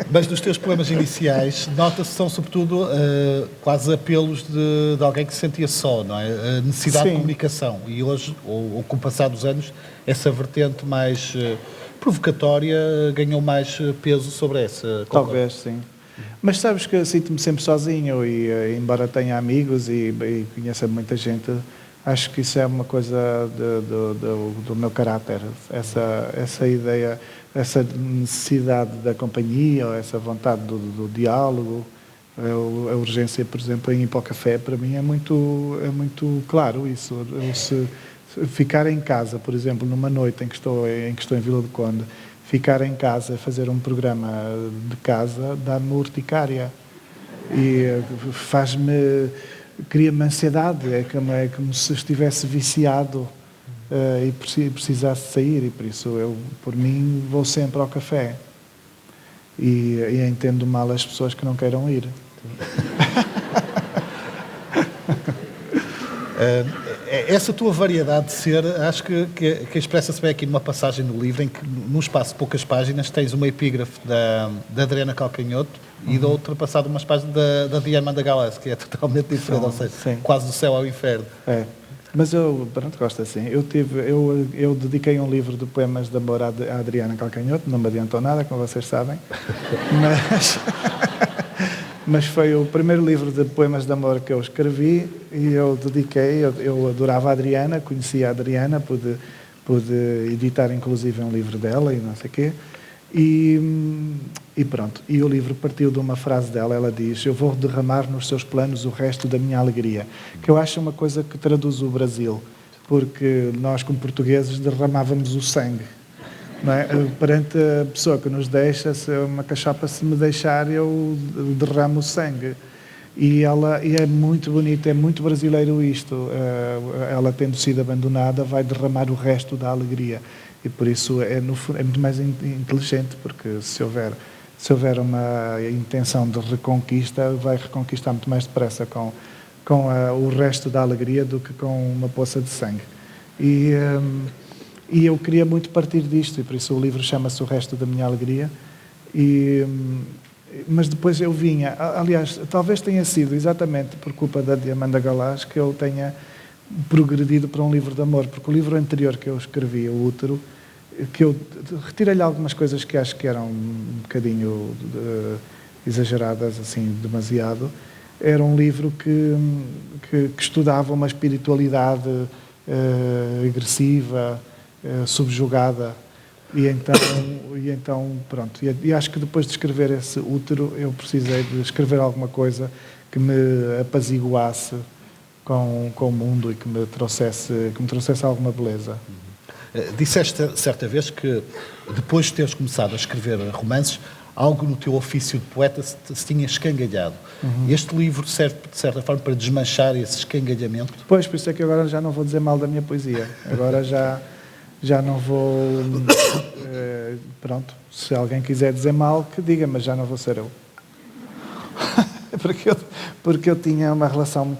Mas nos teus poemas iniciais nota-se que são sobretudo quase apelos de alguém que se sentia só, não é? A necessidade Sim. de comunicação. E hoje, ou com o passar dos anos, essa vertente mais provocatória ganhou mais peso sobre essa. Talvez, sim. Mas sabes que eu sinto-me sempre sozinho e embora tenha amigos e conheça muita gente, Acho que isso é uma coisa do meu caráter, essa ideia, essa necessidade da companhia, ou essa vontade do diálogo, a urgência, por exemplo, em ir para o café, para mim é muito claro isso. Se ficar em casa, por exemplo, numa noite em que estou em Vila do Conde, ficar em casa, fazer um programa de casa, dá-me urticária e cria-me ansiedade, é como se estivesse viciado e precisasse sair, e por isso eu, por mim, vou sempre ao café e entendo mal as pessoas que não queiram ir. Essa tua variedade de ser, acho que expressa-se bem aqui numa passagem no livro, em que, num espaço de poucas páginas, tens uma epígrafe da Adriana Calcanhoto e da outra passada umas páginas da Diamanda Galás, que é totalmente diferente, ou seja, sim, quase do céu ao inferno. É. Mas eu, pronto, gosto assim. Eu dediquei um livro de poemas de amor à Adriana Calcanhoto, não me adiantou nada, como vocês sabem, mas foi o primeiro livro de poemas de amor que eu escrevi e eu dediquei, eu adorava a Adriana, conhecia a Adriana, pude editar inclusive um livro dela e não sei o quê, e pronto. E o livro partiu de uma frase dela, ela diz: eu vou derramar nos seus planos o resto da minha alegria, que eu acho uma coisa que traduz o Brasil, porque nós como portugueses derramávamos o sangue. Não é? Perante a pessoa que nos deixa, se uma cachapa se me deixar, eu derramo o sangue. E é muito bonito, é muito brasileiro isto. Ela, tendo sido abandonada, vai derramar o resto da alegria. E por isso é muito mais inteligente, porque se houver uma intenção de reconquista, vai reconquistar muito mais depressa com o resto da alegria do que com uma poça de sangue. E eu queria muito partir disto, e por isso o livro chama-se O Resto da Minha Alegria. Mas depois eu vinha... Aliás, talvez tenha sido exatamente por culpa da Diamanda Galás que eu tenha progredido para um livro de amor, porque o livro anterior que eu escrevi, O Útero, que eu retirei-lhe algumas coisas que acho que eram um bocadinho exageradas, assim, demasiado. Era um livro que estudava uma espiritualidade agressiva, subjugada, e então pronto, e acho que depois de escrever esse Útero eu precisei de escrever alguma coisa que me apaziguasse com o mundo e que me trouxesse alguma beleza. Disseste certa vez que depois de teres começado a escrever romances, algo no teu ofício de poeta se tinha escangalhado. Este livro serve, de certa forma, para desmanchar esse escangalhamento? Pois, por isso é que agora já não vou dizer mal da minha poesia. Agora já não vou... pronto, se alguém quiser dizer mal, que diga, mas já não vou ser eu. porque eu tinha uma relação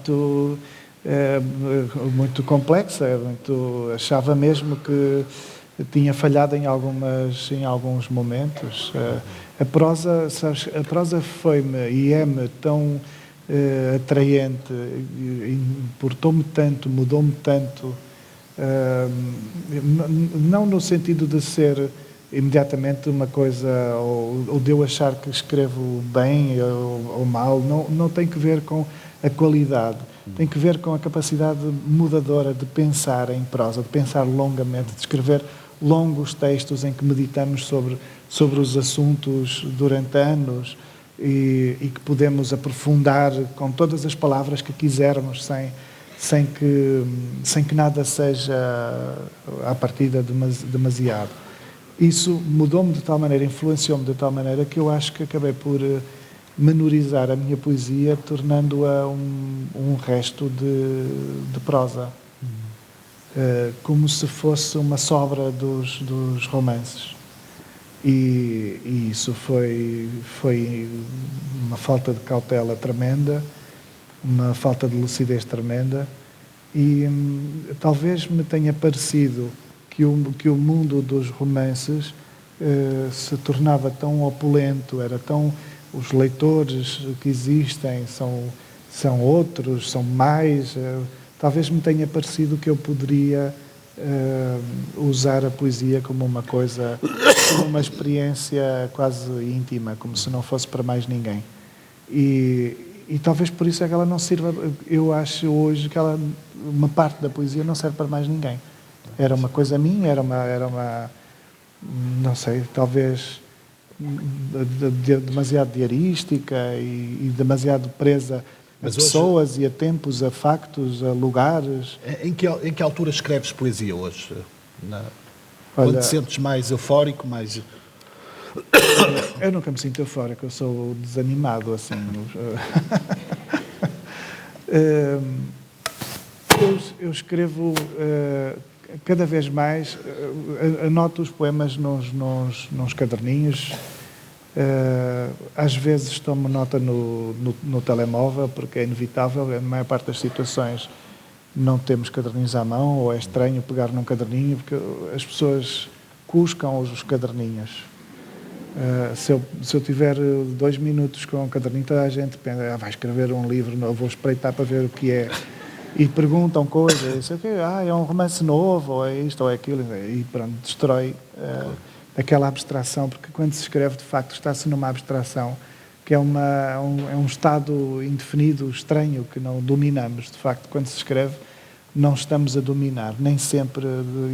muito complexa, achava mesmo que tinha falhado em alguns momentos. A prosa foi-me e é-me tão atraente, importou-me tanto, mudou-me tanto, não no sentido de ser imediatamente uma coisa, ou de eu achar que escrevo bem ou mal, não tem que ver com a qualidade, tem que ver com a capacidade mudadora de pensar em prosa, de pensar longamente, de escrever longos textos em que meditamos sobre os assuntos durante anos e que podemos aprofundar com todas as palavras que quisermos, sem que nada seja à partida demasiado. Isso mudou-me de tal maneira, influenciou-me de tal maneira que eu acho que acabei por menorizar a minha poesia, tornando-a um resto de prosa. Como se fosse uma sobra dos romances. E isso foi uma falta de cautela tremenda, uma falta de lucidez tremenda, e talvez me tenha parecido que o mundo dos romances se tornava tão opulento, os leitores que existem são outros, são mais... Talvez me tenha parecido que eu poderia usar a poesia como uma coisa, como uma experiência quase íntima, como se não fosse para mais ninguém. E E talvez por isso é que ela não sirva. Eu acho hoje que uma parte da poesia não serve para mais ninguém. Era uma coisa minha, era uma não sei, talvez demasiado diarística e demasiado presa a pessoas e a tempos, a factos, a lugares. Em que altura escreves poesia hoje? Olha, quando te sentes mais eufórico, mais... Eu nunca me sinto eufórico, eu sou desanimado, assim. Eu escrevo cada vez mais, anoto os poemas nos caderninhos, às vezes tomo nota no telemóvel, porque é inevitável, na maior parte das situações não temos caderninhos à mão, ou é estranho pegar num caderninho, porque as pessoas cuscam os caderninhos. Se eu tiver 2 minutos com um caderninho, toda a gente pensa, vai escrever um livro, não, vou espreitar para ver o que é. E perguntam coisas, é um romance novo, ou é isto, ou é aquilo, e pronto, destrói aquela abstração, porque quando se escreve, de facto, está-se numa abstração, que é um estado indefinido, estranho, que não dominamos. De facto, quando se escreve, não estamos a dominar, nem sempre,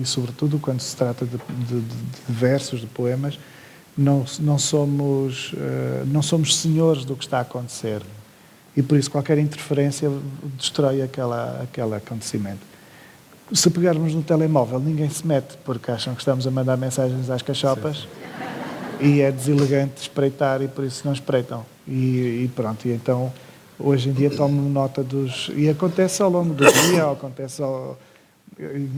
e sobretudo quando se trata de versos, de poemas, não somos senhores do que está a acontecer. E por isso qualquer interferência destrói aquele acontecimento. Se pegarmos no telemóvel, ninguém se mete, porque acham que estamos a mandar mensagens às cachopas. E é deselegante espreitar e por isso não espreitam. E pronto, e então hoje em dia tomo nota dos... E acontece ao longo do dia, acontece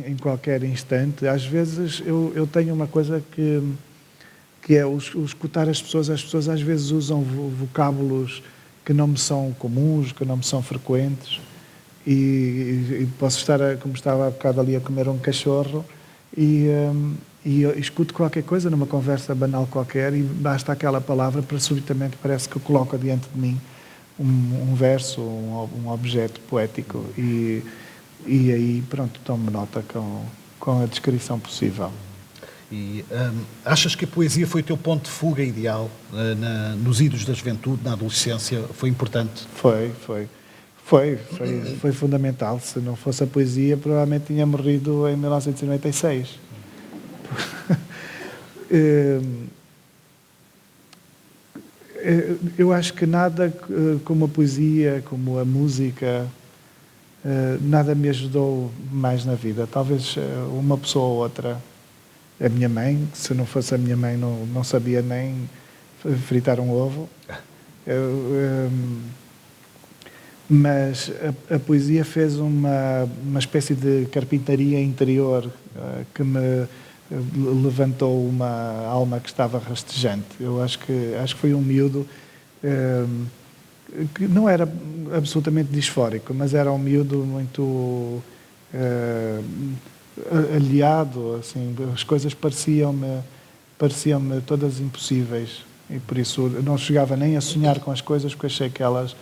em qualquer instante. Às vezes eu tenho uma coisa que é o escutar as pessoas às vezes usam vocábulos que não me são comuns, que não me são frequentes, e posso estar, como estava há bocado ali, a comer um cachorro, e eu escuto qualquer coisa numa conversa banal qualquer, e basta aquela palavra para subitamente parece que coloca diante de mim um verso, um objeto poético, e aí, pronto, tomo nota com a descrição possível. E achas que a poesia foi o teu ponto de fuga ideal nos idos da juventude, na adolescência? Foi importante? Foi fundamental. Se não fosse a poesia, provavelmente tinha morrido em 1996. Eu acho que nada como a poesia, como a música, nada me ajudou mais na vida. Talvez uma pessoa ou outra. A minha mãe, se não fosse a minha mãe, não sabia nem fritar um ovo. Mas a poesia fez uma espécie de carpintaria interior que me levantou uma alma que estava rastejante. Eu acho que foi um miúdo que não era absolutamente disfórico, mas era um miúdo muito... aliado, assim, as coisas pareciam-me todas impossíveis, e por isso eu não chegava nem a sonhar com as coisas, porque achei que elas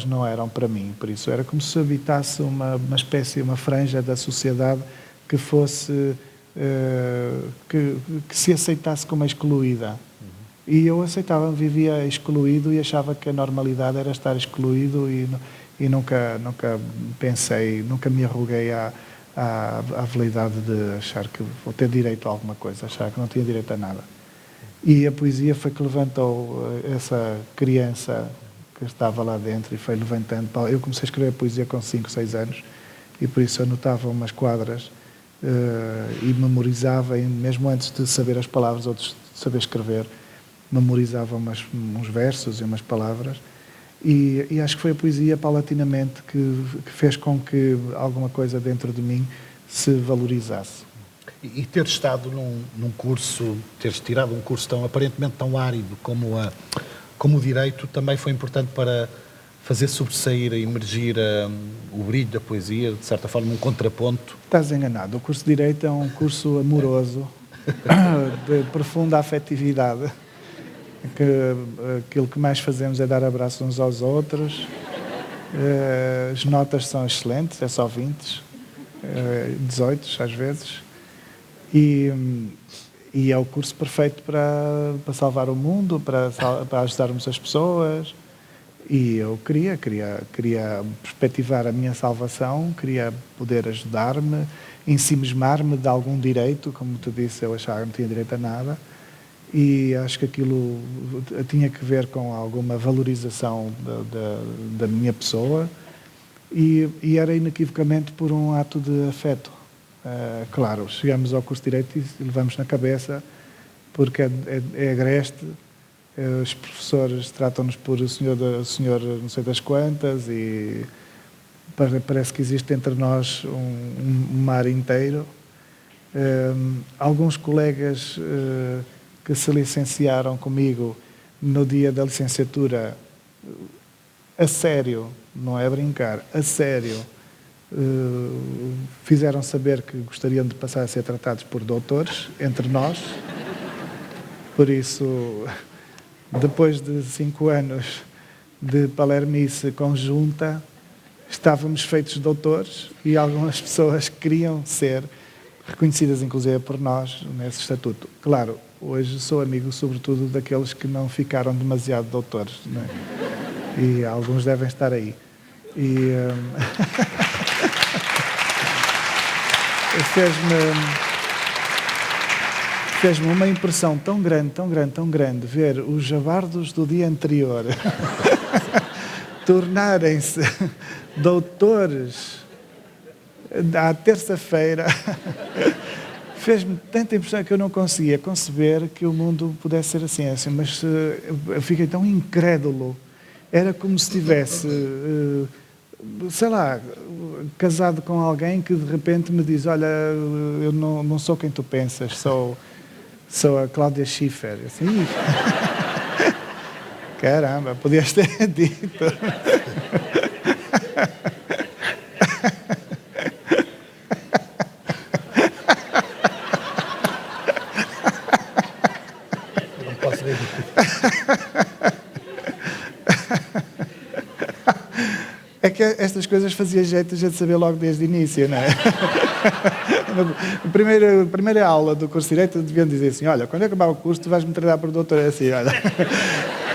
não eram para mim. Por isso era como se habitasse uma espécie, uma franja da sociedade que fosse que se aceitasse como excluída. E eu aceitava, vivia excluído e achava que a normalidade era estar excluído, e nunca pensei, nunca me arroguei à veleidade de achar que vou ter direito a alguma coisa, achar que não tinha direito a nada. E a poesia foi que levantou essa criança que estava lá dentro e foi levantando. Eu comecei a escrever poesia com 5, 6 anos, e por isso anotava umas quadras e memorizava, e mesmo antes de saber as palavras ou de saber escrever, memorizava uns versos e umas palavras. E acho que foi a poesia, paulatinamente, que fez com que alguma coisa dentro de mim se valorizasse. E ter estado num curso, teres tirado um curso aparentemente tão árido como o Direito, também foi importante para fazer sobressair, emergir o brilho da poesia, de certa forma, um contraponto? Estás enganado. O curso de Direito é um curso amoroso, de profunda afetividade. Aquilo que mais fazemos é dar abraços uns aos outros. As notas são excelentes, é só 20, 18 às vezes, e é o curso perfeito para salvar o mundo, para ajudarmos as pessoas, E eu queria perspectivar a minha salvação, queria poder ajudar-me, ensimismar-me de algum direito, como tu disse, eu achava que não tinha direito a nada, e acho que aquilo tinha que ver com alguma valorização da minha pessoa, e era inequivocamente por um ato de afeto. Claro, chegamos ao curso de Direito e levamos na cabeça, porque é agreste. Os professores tratam-nos por o senhor não sei das quantas, e parece que existe entre nós um mar inteiro. Alguns colegas que se licenciaram comigo no dia da licenciatura, a sério, não é brincar, a sério, fizeram saber que gostariam de passar a ser tratados por doutores entre nós. Por isso, depois de 5 anos de palermice conjunta, estávamos feitos doutores, e algumas pessoas queriam ser reconhecidas, inclusive por nós, nesse estatuto. Claro, hoje sou amigo, sobretudo, daqueles que não ficaram demasiado doutores, não é? E alguns devem estar aí. E fez-me uma impressão tão grande ver os jabardos do dia anterior tornarem-se doutores à terça-feira. Fez-me tanta impressão que eu não conseguia conceber que o mundo pudesse ser assim, mas eu fiquei tão incrédulo. Era como se tivesse, sei lá, casado com alguém que de repente me diz: olha, eu não sou quem tu pensas, sou a Cláudia Schiffer. Assim, caramba, podias ter dito. Não posso ver. É que estas coisas fazia jeito a gente saber logo desde o início, não é? Na primeira aula do curso de Direito deviam dizer assim: olha, quando eu acabar o curso tu vais-me treinar por doutor. É assim, olha,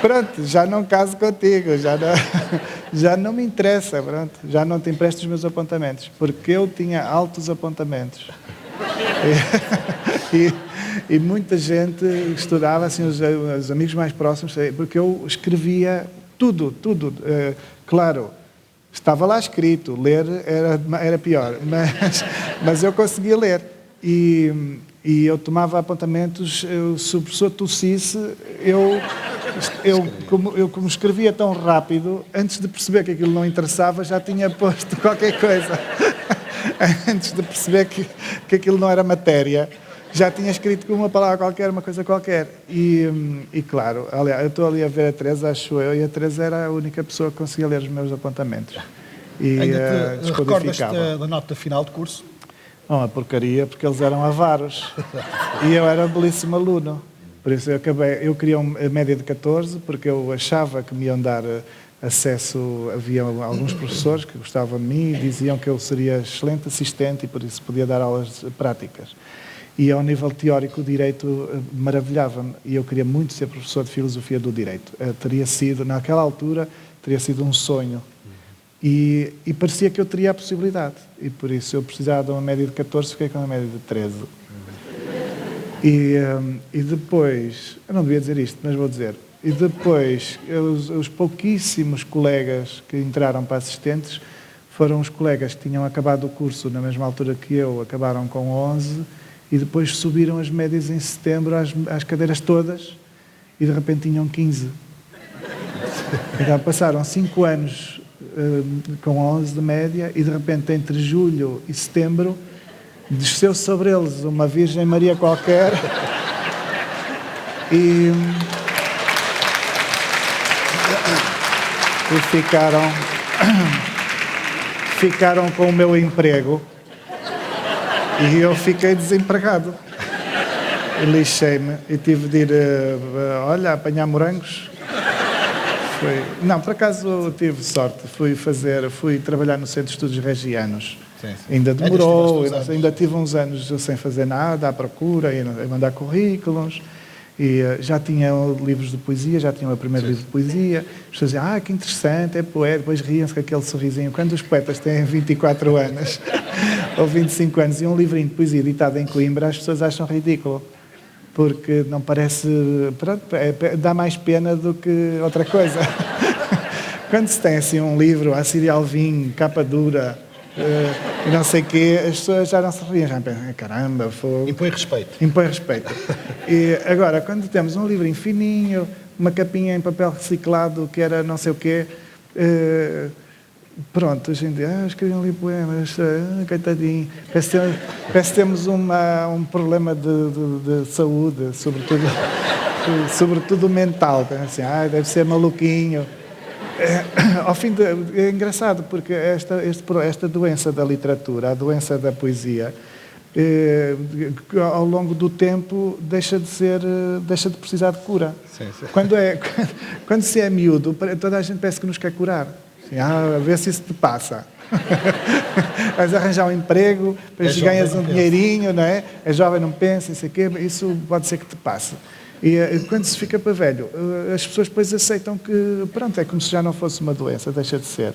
pronto, já não caso contigo, já não me interessa, pronto, já não te empresto os meus apontamentos, porque eu tinha altos apontamentos. E muita gente estudava, assim, os amigos mais próximos, porque eu escrevia tudo, claro. Estava lá escrito, ler era pior, mas eu conseguia ler. E eu tomava apontamentos, se o professor tossisse, como escrevia tão rápido, antes de perceber que aquilo não interessava, já tinha posto qualquer coisa. Antes de perceber que aquilo não era matéria, já tinha escrito com uma palavra qualquer, uma coisa qualquer. E claro, aliás, eu estou ali a ver a Teresa, acho eu, e a Teresa era a única pessoa que conseguia ler os meus apontamentos. E Ainda te recordas descodificava. da nota final de curso? Uma porcaria, porque eles eram avaros. E eu era um belíssimo aluno. Por isso eu queria a média de 14, porque eu achava que me iam dar acesso. Havia alguns professores que gostavam de mim e diziam que eu seria excelente assistente e por isso podia dar aulas práticas. E ao nível teórico, o direito maravilhava-me. E eu queria muito ser professor de filosofia do direito. Teria sido, naquela altura, teria sido um sonho. E parecia que eu teria a possibilidade. E por isso eu precisava de uma média de 14, fiquei com uma média de 13. E depois, eu não devia dizer isto, mas vou dizer. E depois, os pouquíssimos colegas que entraram para assistentes foram os colegas que tinham acabado o curso na mesma altura que eu, acabaram com 11, e depois subiram as médias em setembro às cadeiras todas, e de repente tinham 15. Então passaram 5 anos com 11 de média, e de repente entre julho e setembro desceu sobre eles uma Virgem Maria qualquer e ficaram com o meu emprego e eu fiquei desempregado. E lixei-me e tive de ir, apanhar morangos. Não, por acaso tive sorte, fui trabalhar no Centro de Estudos Regianos. Sim. Ainda demorou, ainda tive uns anos sem fazer nada, à procura, a mandar currículos, E já tinham livros de poesia, já tinham o primeiro livro de poesia. As pessoas diziam, que interessante, é poeta. Depois riam-se com aquele sorrisinho. Quando os poetas têm 24 anos ou 25 anos e um livrinho de poesia editado em Coimbra, as pessoas acham ridículo. Porque não parece... Pronto, dá mais pena do que outra coisa. Quando se tem assim um livro, a Síria Alvim, capa dura... e não sei o quê, as pessoas já não se riem, já pensam, caramba, fogo. Impõe respeito. Impõe respeito. E agora, quando temos um livrinho fininho, uma capinha em papel reciclado, que era não sei o quê, pronto, a gente escrevi ali poemas, coitadinho, parece que temos um problema de saúde, sobretudo mental, assim, deve ser maluquinho. Ao fim é engraçado porque esta doença da literatura, a doença da poesia, ao longo do tempo deixa de precisar de cura. Sim. Quando se é miúdo, toda a gente parece que nos quer curar. Assim, a ver se isso te passa. Vais arranjar um emprego, depois ganhas um dinheirinho, não é? É jovem, não pensa, não sei o quê, isso pode ser que te passe. E quando se fica para velho, as pessoas depois aceitam que, pronto, é como se já não fosse uma doença, deixa de ser.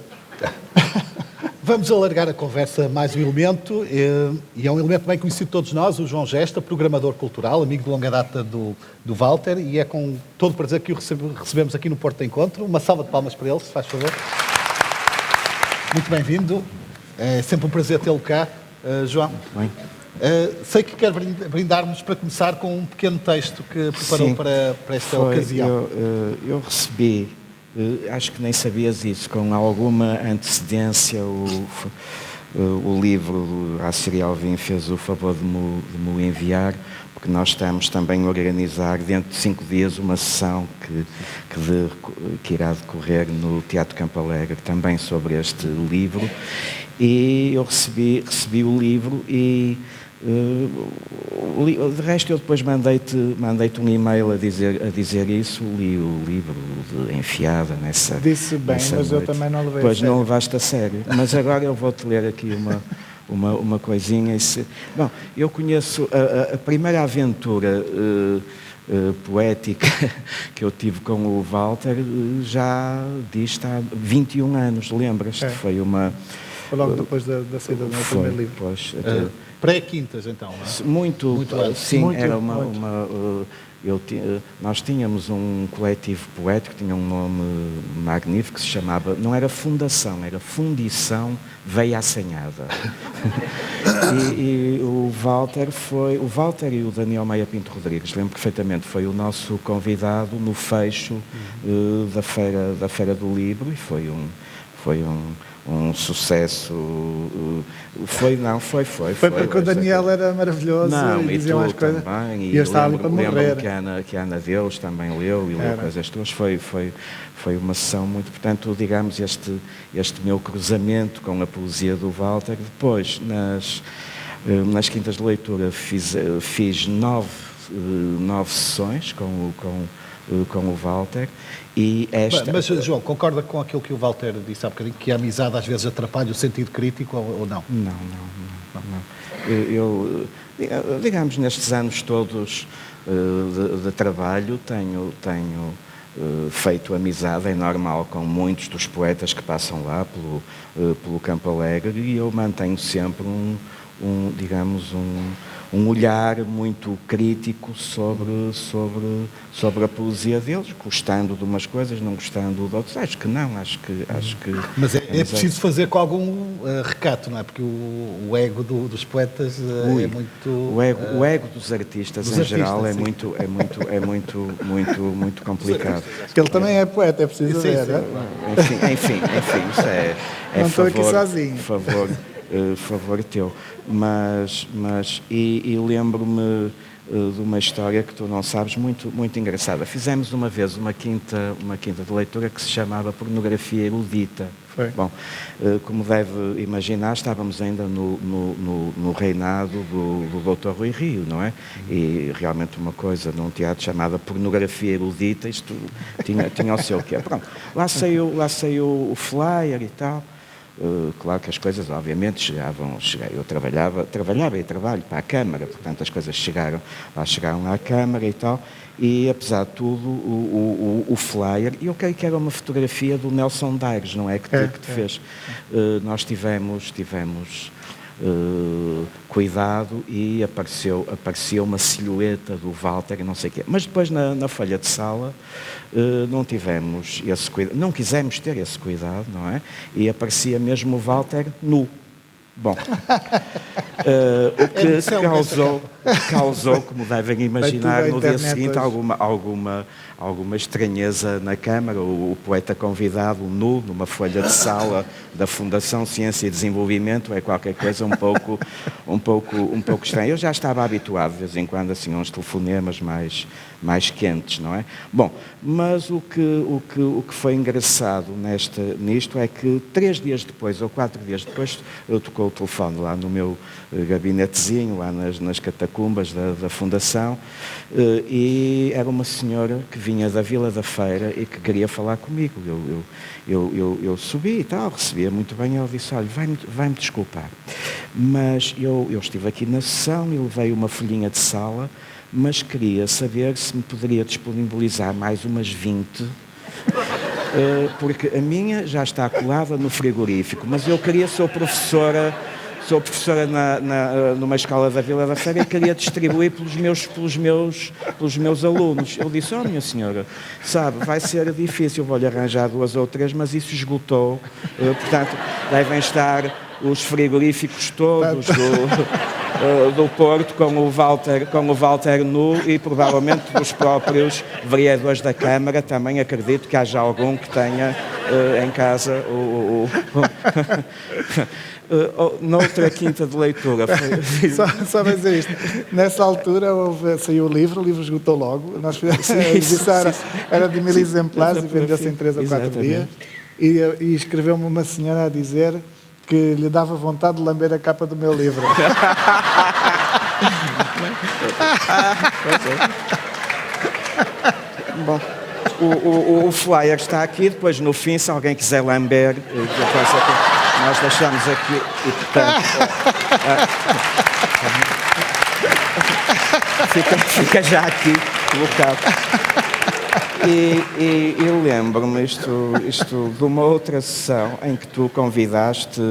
Vamos alargar a conversa mais um elemento, e é um elemento bem conhecido de todos nós, o João Gesta, programador cultural, amigo de longa data do Walter, e é com todo o prazer que o recebemos aqui no Porto de Encontro. Uma salva de palmas para ele, se faz favor. Muito bem-vindo, é sempre um prazer tê-lo cá. João. Muito bem. Sei que quer brindar-nos para começar com um pequeno texto que preparou para esta ocasião. Eu recebi, acho que nem sabias isso, com alguma antecedência o livro, a Síria Alvim fez o favor de me enviar, porque nós estamos também a organizar dentro de 5 dias uma sessão que irá decorrer no Teatro Campo Alegre, também sobre este livro, e eu recebi o livro e de resto eu depois mandei-te um e-mail a dizer isso, li o livro de enfiada nessa... Disse bem, nessa mas noite. Eu também não levei Pois a sério. não levaste a sério, mas agora eu vou-te ler aqui uma coisinha. Bom, eu conheço a primeira aventura poética que eu tive com o Walter, já disto há 21 anos, lembras-te? Foi uma... Foi logo depois da saída do meu primeiro livro. Pois, Pré-quintas, então, não é? Muito sim, muito, era muito. Nós tínhamos um coletivo poético, tinha um nome magnífico, que se chamava, não era Fundação, era Fundição Veia Assanhada. e o Walter e o Daniel Maia Pinto Rodrigues, lembro perfeitamente, foi o nosso convidado no fecho da Feira do Livro, e foi um sucesso. Foi porque o Daniel era maravilhoso. Não, e diziam as coisas. Também, e eu estava ali para morrer. Que a Ana Deus também leu e leu coisas todas. Foi uma sessão muito. Portanto, digamos, este meu cruzamento com a poesia do Walter. Depois, nas quintas de leitura, fiz 9 sessões com o Walter. E Mas, João, concorda com aquilo que o Walter disse há bocadinho, que a amizade às vezes atrapalha o sentido crítico ou não? Não. Eu, digamos, nestes anos todos de trabalho, tenho feito amizade, é normal, com muitos dos poetas que passam lá pelo Campo Alegre, e eu mantenho sempre um olhar muito crítico sobre a poesia deles, gostando de umas coisas, não gostando de outras. Acho que não. Mas é preciso fazer com algum recato, não é? Porque o ego dos poetas é muito... O ego dos artistas em geral é sim. muito complicado. Porque ele também é poeta, é preciso ver. Enfim, isso é não estou aqui sozinho. Favor teu. Mas lembro-me de uma história que tu não sabes, muito engraçada. Fizemos uma vez uma quinta de leitura que se chamava Pornografia Erudita. Foi. Bom, como deve imaginar, estávamos ainda no reinado do Dr. Rui Rio, não é? E realmente uma coisa num teatro chamada Pornografia Erudita, isto tinha o seu quê. Pronto, lá saiu o flyer e tal. claro que as coisas, obviamente, chegavam, eu trabalhava e trabalho para a Câmara, portanto as coisas chegaram à Câmara e tal, e apesar de tudo, o flyer, eu creio que era uma fotografia do Nelson Daires, não é? Que te fez. Nós tivemos cuidado e apareceu uma silhueta do Walter e não sei o quê. Mas depois na folha de sala não tivemos esse cuidado, não quisemos ter esse cuidado, não é? E aparecia mesmo o Walter nu. Bom, o que causou, como devem imaginar, no dia seguinte alguma estranheza na Câmara. O poeta convidado, nu, numa folha de sala da Fundação Ciência e Desenvolvimento, é qualquer coisa um pouco estranho. Eu já estava habituado, de vez em quando, assim, a uns telefonemas mais quentes, não é? Bom, mas o que foi engraçado nisto é que 3 dias depois, ou 4 dias depois, eu tocou o telefone lá no meu gabinetezinho, lá nas catacumbas da Fundação, e era uma senhora que vinha da Vila da Feira e que queria falar comigo. Eu subi e tal, recebia muito bem, ela disse, olha, vai-me desculpar, mas eu estive aqui na sessão e levei uma folhinha de sala, mas queria saber se me poderia disponibilizar mais umas 20, porque a minha já está colada no frigorífico, mas eu queria, sou professora numa escola da Vila da Feira e queria distribuir pelos meus alunos. Eu disse, minha senhora, sabe, vai ser difícil, vou-lhe arranjar 2 ou 3, mas isso esgotou, portanto, devem estar os frigoríficos todos do Porto com o Walter nu e provavelmente dos próprios vereadores da Câmara. Também acredito que haja algum que tenha em casa noutra quinta de leitura. Só para dizer isto, nessa altura saiu o livro esgotou logo, nós era de 1000 exemplares e vendeu-se em 3 ou 4 dias, e escreveu-me uma senhora a dizer que lhe dava vontade de lamber a capa do meu livro. Bom, o flyer está aqui, depois no fim, se alguém quiser lamber, nós deixamos aqui e, portanto, fica já aqui colocado. E lembro-me isto de uma outra sessão em que tu convidaste,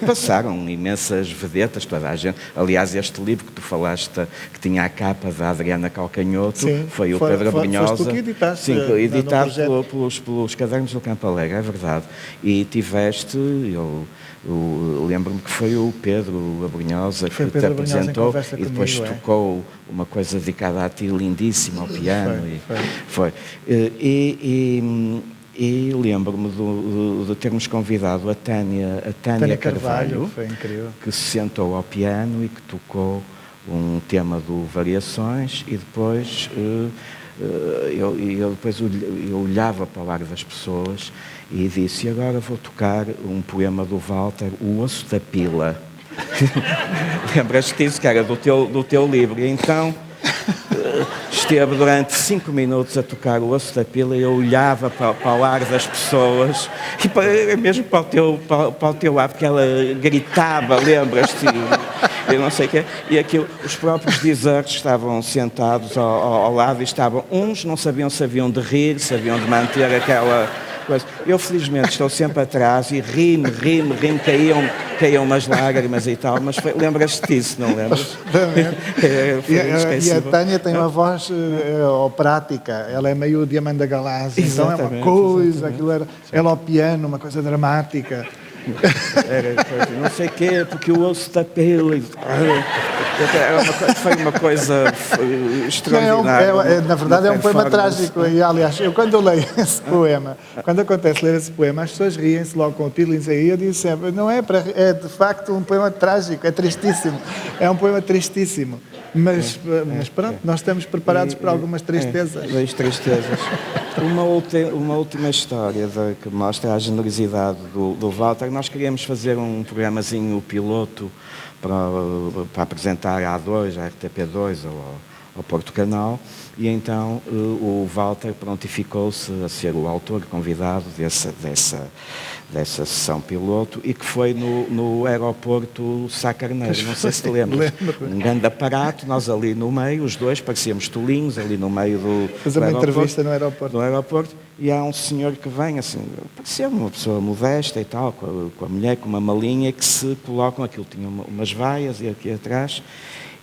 passaram imensas vedetas, toda a gente. Aliás, este livro que tu falaste, que tinha a capa da Adriana Calcanhoto, sim, foi o Pedro Abrunhosa. Foste tu que editaste. Sim, editado pelos Cadernos do Campo Alegre, é verdade. E tiveste, eu lembro-me que foi o Pedro Abrunhosa que te apresentou e depois tocou uma coisa dedicada a ti, lindíssima, ao piano. Foi. E lembro-me de termos convidado a Tânia Carvalho, foi incrível, que se sentou ao piano e que tocou um tema do Variações, e depois eu olhava para o ar das pessoas e disse, agora vou tocar um poema do Walter, O Osso da Pila. Lembras-te disso, que era do teu livro? E então esteve durante 5 minutos a tocar O Osso da Pila e eu olhava para o ar das pessoas e mesmo para o teu ar, porque ela gritava, lembras-te? Eu não sei o quê, e aquilo, os próprios desertos estavam sentados ao lado e uns não sabiam se haviam de rir, se haviam de manter aquela coisa. Eu, felizmente, estou sempre atrás e rimo, caíam umas lágrimas e tal, mas lembras-te disso, não lembras? E a Tânia tem uma voz operática, ela é meio Diamanda Galásia, então é uma coisa, aquilo era ela ao piano, uma coisa dramática. Não sei o quê, porque o osso da pele. Foi uma coisa extraordinária. Na verdade é um poema trágico. E, aliás, quando eu leio esse poema, quando acontece ler esse poema, as pessoas riem-se logo com o título e dizem, eu disse sempre, não é, é de facto um poema trágico, é tristíssimo. É um poema tristíssimo. Mas pronto, nós estamos preparados para algumas tristezas. Tristezas. Uma última história que mostra a generosidade do Walter. Nós queríamos fazer um programazinho piloto para apresentar à A2, à RTP2 ao Porto Canal, e então o Walter prontificou-se a ser o autor convidado dessa sessão piloto, e que foi no aeroporto Sá Carneiro, não sei se te lembras. Um grande aparato, nós ali no meio, os dois parecíamos tolinhos, ali no meio do Fazer uma entrevista no aeroporto. E há um senhor que vem, assim, parecia uma pessoa modesta e tal, com a mulher, com uma malinha, que se colocam, aquilo tinha umas vaias e aqui atrás,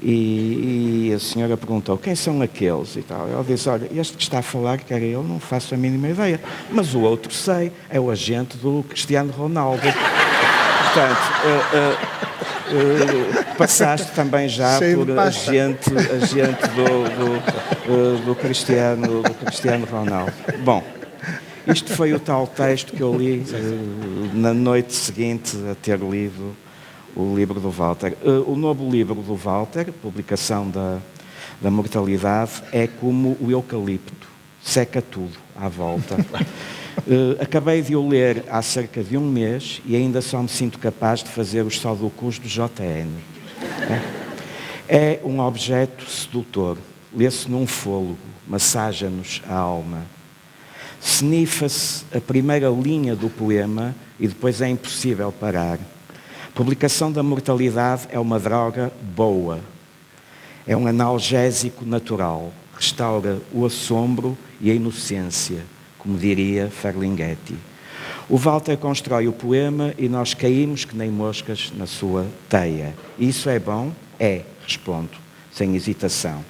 e a senhora perguntou, quem são aqueles e tal. Ele disse, olha, este que está a falar, que era eu, não faço a mínima ideia, mas o outro sei, é o agente do Cristiano Ronaldo. Portanto, passaste também já por agente do Cristiano Ronaldo. Bom, isto foi o tal texto que eu li na noite seguinte a ter lido o livro do Walter. O novo livro do Walter, publicação da mortalidade, é como o eucalipto, seca tudo à volta. Acabei de o ler há cerca de um mês e ainda só me sinto capaz de fazer os sudokus do JN. É um objeto sedutor, lê-se num fôlego, massaja-nos a alma. Snifa-se a primeira linha do poema e depois é impossível parar. A publicação da mortalidade é uma droga boa, é um analgésico natural, restaura o assombro e a inocência, como diria Ferlinghetti. O Walter constrói o poema e nós caímos que nem moscas na sua teia. Isso é bom? É, respondo, sem hesitação.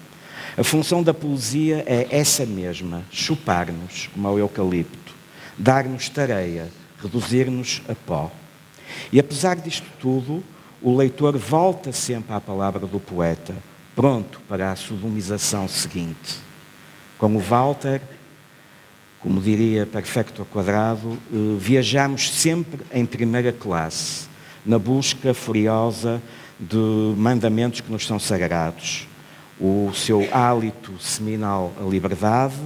A função da poesia é essa mesma, chupar-nos, como ao eucalipto, dar-nos tareia, reduzir-nos a pó. E apesar disto tudo, o leitor volta sempre à palavra do poeta, pronto para a sodomização seguinte. Com o Walter, como diria Perfecto ao Quadrado, viajamos sempre em primeira classe, na busca furiosa de mandamentos que nos são sagrados. O seu hálito seminal à liberdade,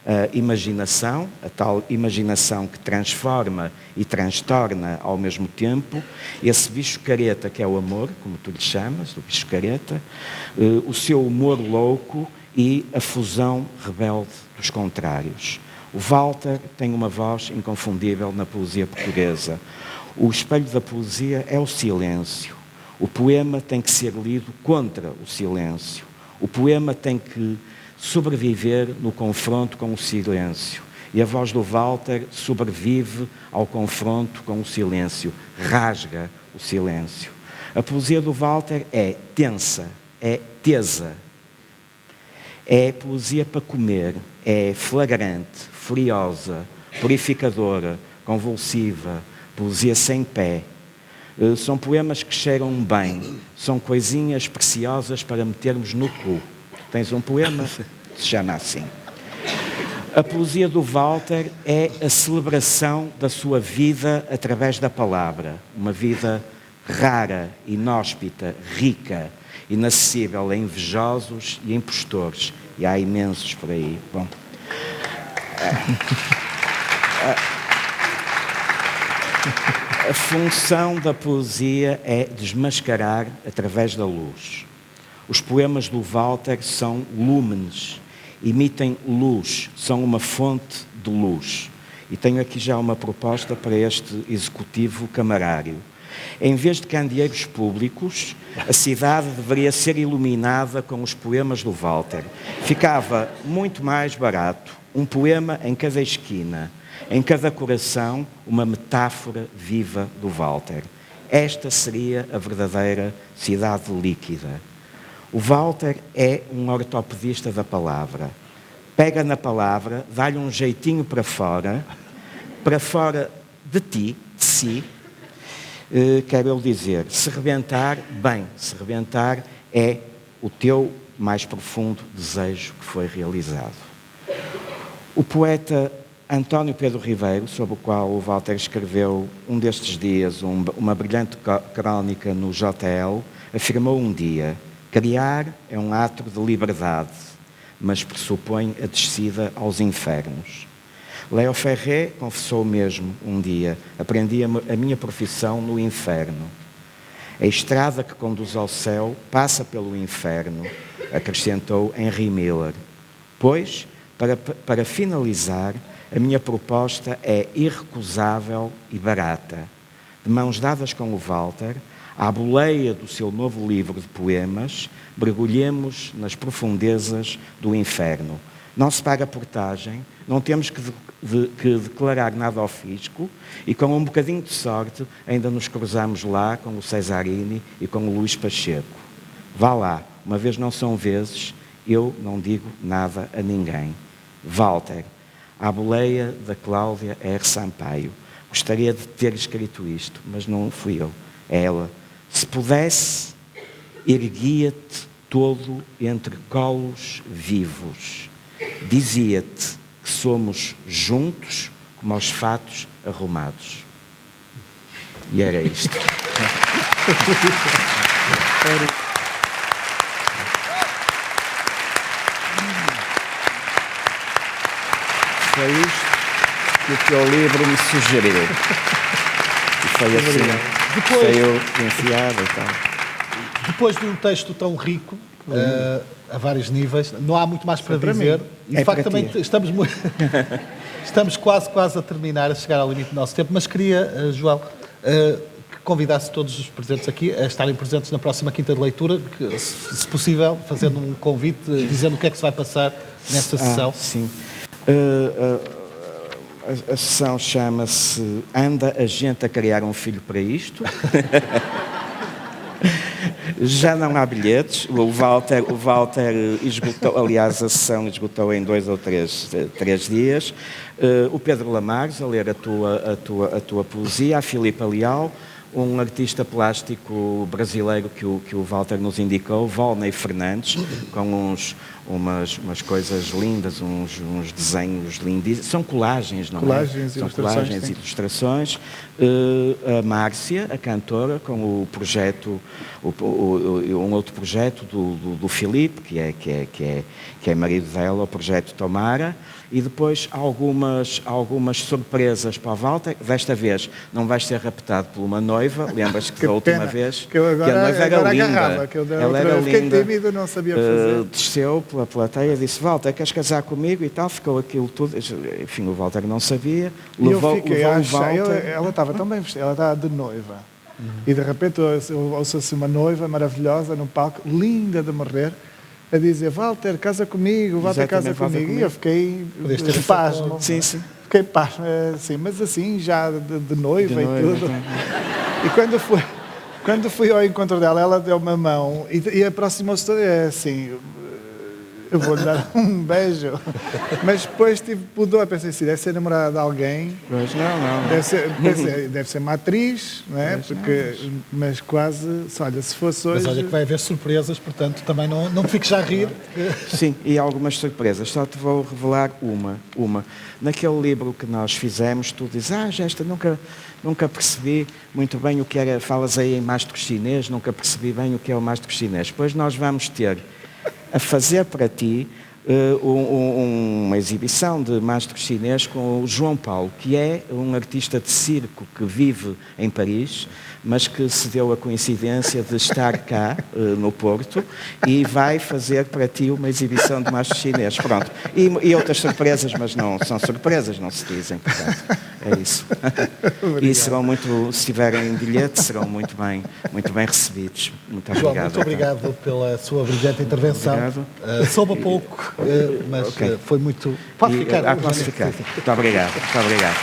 a imaginação, a tal imaginação que transforma e transtorna ao mesmo tempo, esse bicho careta que é o amor, como tu lhe chamas, o bicho careta, o seu humor louco e a fusão rebelde dos contrários. O Walter tem uma voz inconfundível na poesia portuguesa. O espelho da poesia é o silêncio. O poema tem que ser lido contra o silêncio. O poema tem que sobreviver no confronto com o silêncio. E a voz do Walter sobrevive ao confronto com o silêncio, rasga o silêncio. A poesia do Walter é tensa, é tesa, é poesia para comer, é flagrante, furiosa, purificadora, convulsiva, poesia sem pé. São poemas que cheiram bem, são coisinhas preciosas para metermos no cu. Tens um poema? Se chama assim. A poesia do Walter é a celebração da sua vida através da palavra. Uma vida rara, inóspita, rica, inacessível a invejosos e impostores. E há imensos por aí. Bom, a função da poesia é desmascarar através da luz. Os poemas do Walter são lúmenes, emitem luz, são uma fonte de luz. E tenho aqui já uma proposta para este executivo camarário. Em vez de candeeiros públicos, a cidade deveria ser iluminada com os poemas do Walter. Ficava muito mais barato, um poema em cada esquina, em cada coração, uma metáfora viva do Walter. Esta seria a verdadeira cidade líquida. O Walter é um ortopedista da palavra. Pega na palavra, dá-lhe um jeitinho para fora de ti, de si, quer ele dizer, se rebentar, bem, se rebentar é o teu mais profundo desejo que foi realizado. O poeta António Pedro Ribeiro, sobre o qual o Walter escreveu um destes dias uma brilhante crónica no JL, afirmou um dia: criar é um ato de liberdade, mas pressupõe a descida aos infernos. Léo Ferré confessou mesmo um dia: aprendi a minha profissão no inferno. A estrada que conduz ao céu passa pelo inferno, acrescentou Henry Miller. Pois, para finalizar, a minha proposta é irrecusável e barata. De mãos dadas com o Walter, à boleia do seu novo livro de poemas, mergulhemos nas profundezas do inferno. Não se paga portagem, não temos que declarar nada ao fisco e, com um bocadinho de sorte, ainda nos cruzamos lá com o Cesarini e com o Luís Pacheco. Vá lá, uma vez não são vezes, eu não digo nada a ninguém. Walter, à boleia da Cláudia R. Sampaio. Gostaria de ter escrito isto, mas não fui eu, é ela. Se pudesse, erguia-te todo entre colos vivos. Dizia-te que somos juntos como aos fatos arrumados. E era isto. Foi isto que o teu livro me sugeriu. E foi assim, saiu enfiado e tal. Depois de um texto tão rico, a vários níveis, não há muito mais para dizer. E, de facto, também estamos quase a terminar, a chegar ao limite do nosso tempo, mas queria, João, que convidasse todos os presentes aqui a estarem presentes na próxima quinta de leitura, que, se possível, fazendo um convite, dizendo o que é que se vai passar nesta sessão. Sim. A sessão chama-se Anda a gente a criar um filho para isto. Já não há bilhetes. O Walter esgotou, aliás, a sessão esgotou em 2 ou 3 dias. O Pedro Lamares a ler a tua poesia, a Filipa Leal, um artista plástico brasileiro que o Walter nos indicou, Volney Fernandes, com umas coisas lindas, uns desenhos lindíssimos. São colagens, não colagens, é? São colagens e ilustrações. A Márcia, a cantora, com o projeto, um outro projeto do Filipe, que é marido dela, o projeto Tomara. E depois algumas surpresas para o Walter. Desta vez não vais ser raptado por uma noiva. Lembras que da última vez que a noiva era linda. Ela era fiquei linda. tímido, não sabia fazer. Desceu pela plateia, disse: Walter, queres casar comigo? E tal, ficou aquilo tudo. Enfim, o Walter não sabia. Levou o Walter. Ela estava tão bem vestida, ela estava de noiva. E de repente ouço-se uma noiva maravilhosa no palco, linda de morrer, a dizer: Walter, casa comigo, Walter, casa comigo. E eu fiquei pasmo. Sim, sim. Fiquei pasmo, assim, mas assim, já de noiva e tudo. E quando fui ao encontro dela, ela deu uma mão e aproximou-se toda, assim, eu vou-lhe dar um beijo. Mas depois pudor, pensei assim, deve ser namorada de alguém. Mas não. Deve ser uma atriz, não é? Mas quase, olha, se fosse hoje... Mas olha que vai haver surpresas, portanto, também não fiques já a rir. Sim, e algumas surpresas. Só te vou revelar uma. Naquele livro que nós fizemos, tu dizes: esta nunca percebi muito bem o que era, falas aí em mastro chinês, nunca percebi bem o que é o mastro chinês. Pois nós vamos ter a fazer para ti uma exibição de mastro chinês com o João Paulo, que é um artista de circo que vive em Paris, mas que se deu a coincidência de estar cá, no Porto, e vai fazer para ti uma exibição de mastro chinês. Pronto. E outras surpresas, mas não são surpresas, não se dizem, portanto, é isso. E serão se tiverem bilhete, serão muito bem recebidos. Muito obrigado. João, muito obrigado pela sua brilhante intervenção. Soube pouco, mas foi muito... Pode ficar. Posso ficar. Muito obrigado. Muito obrigado.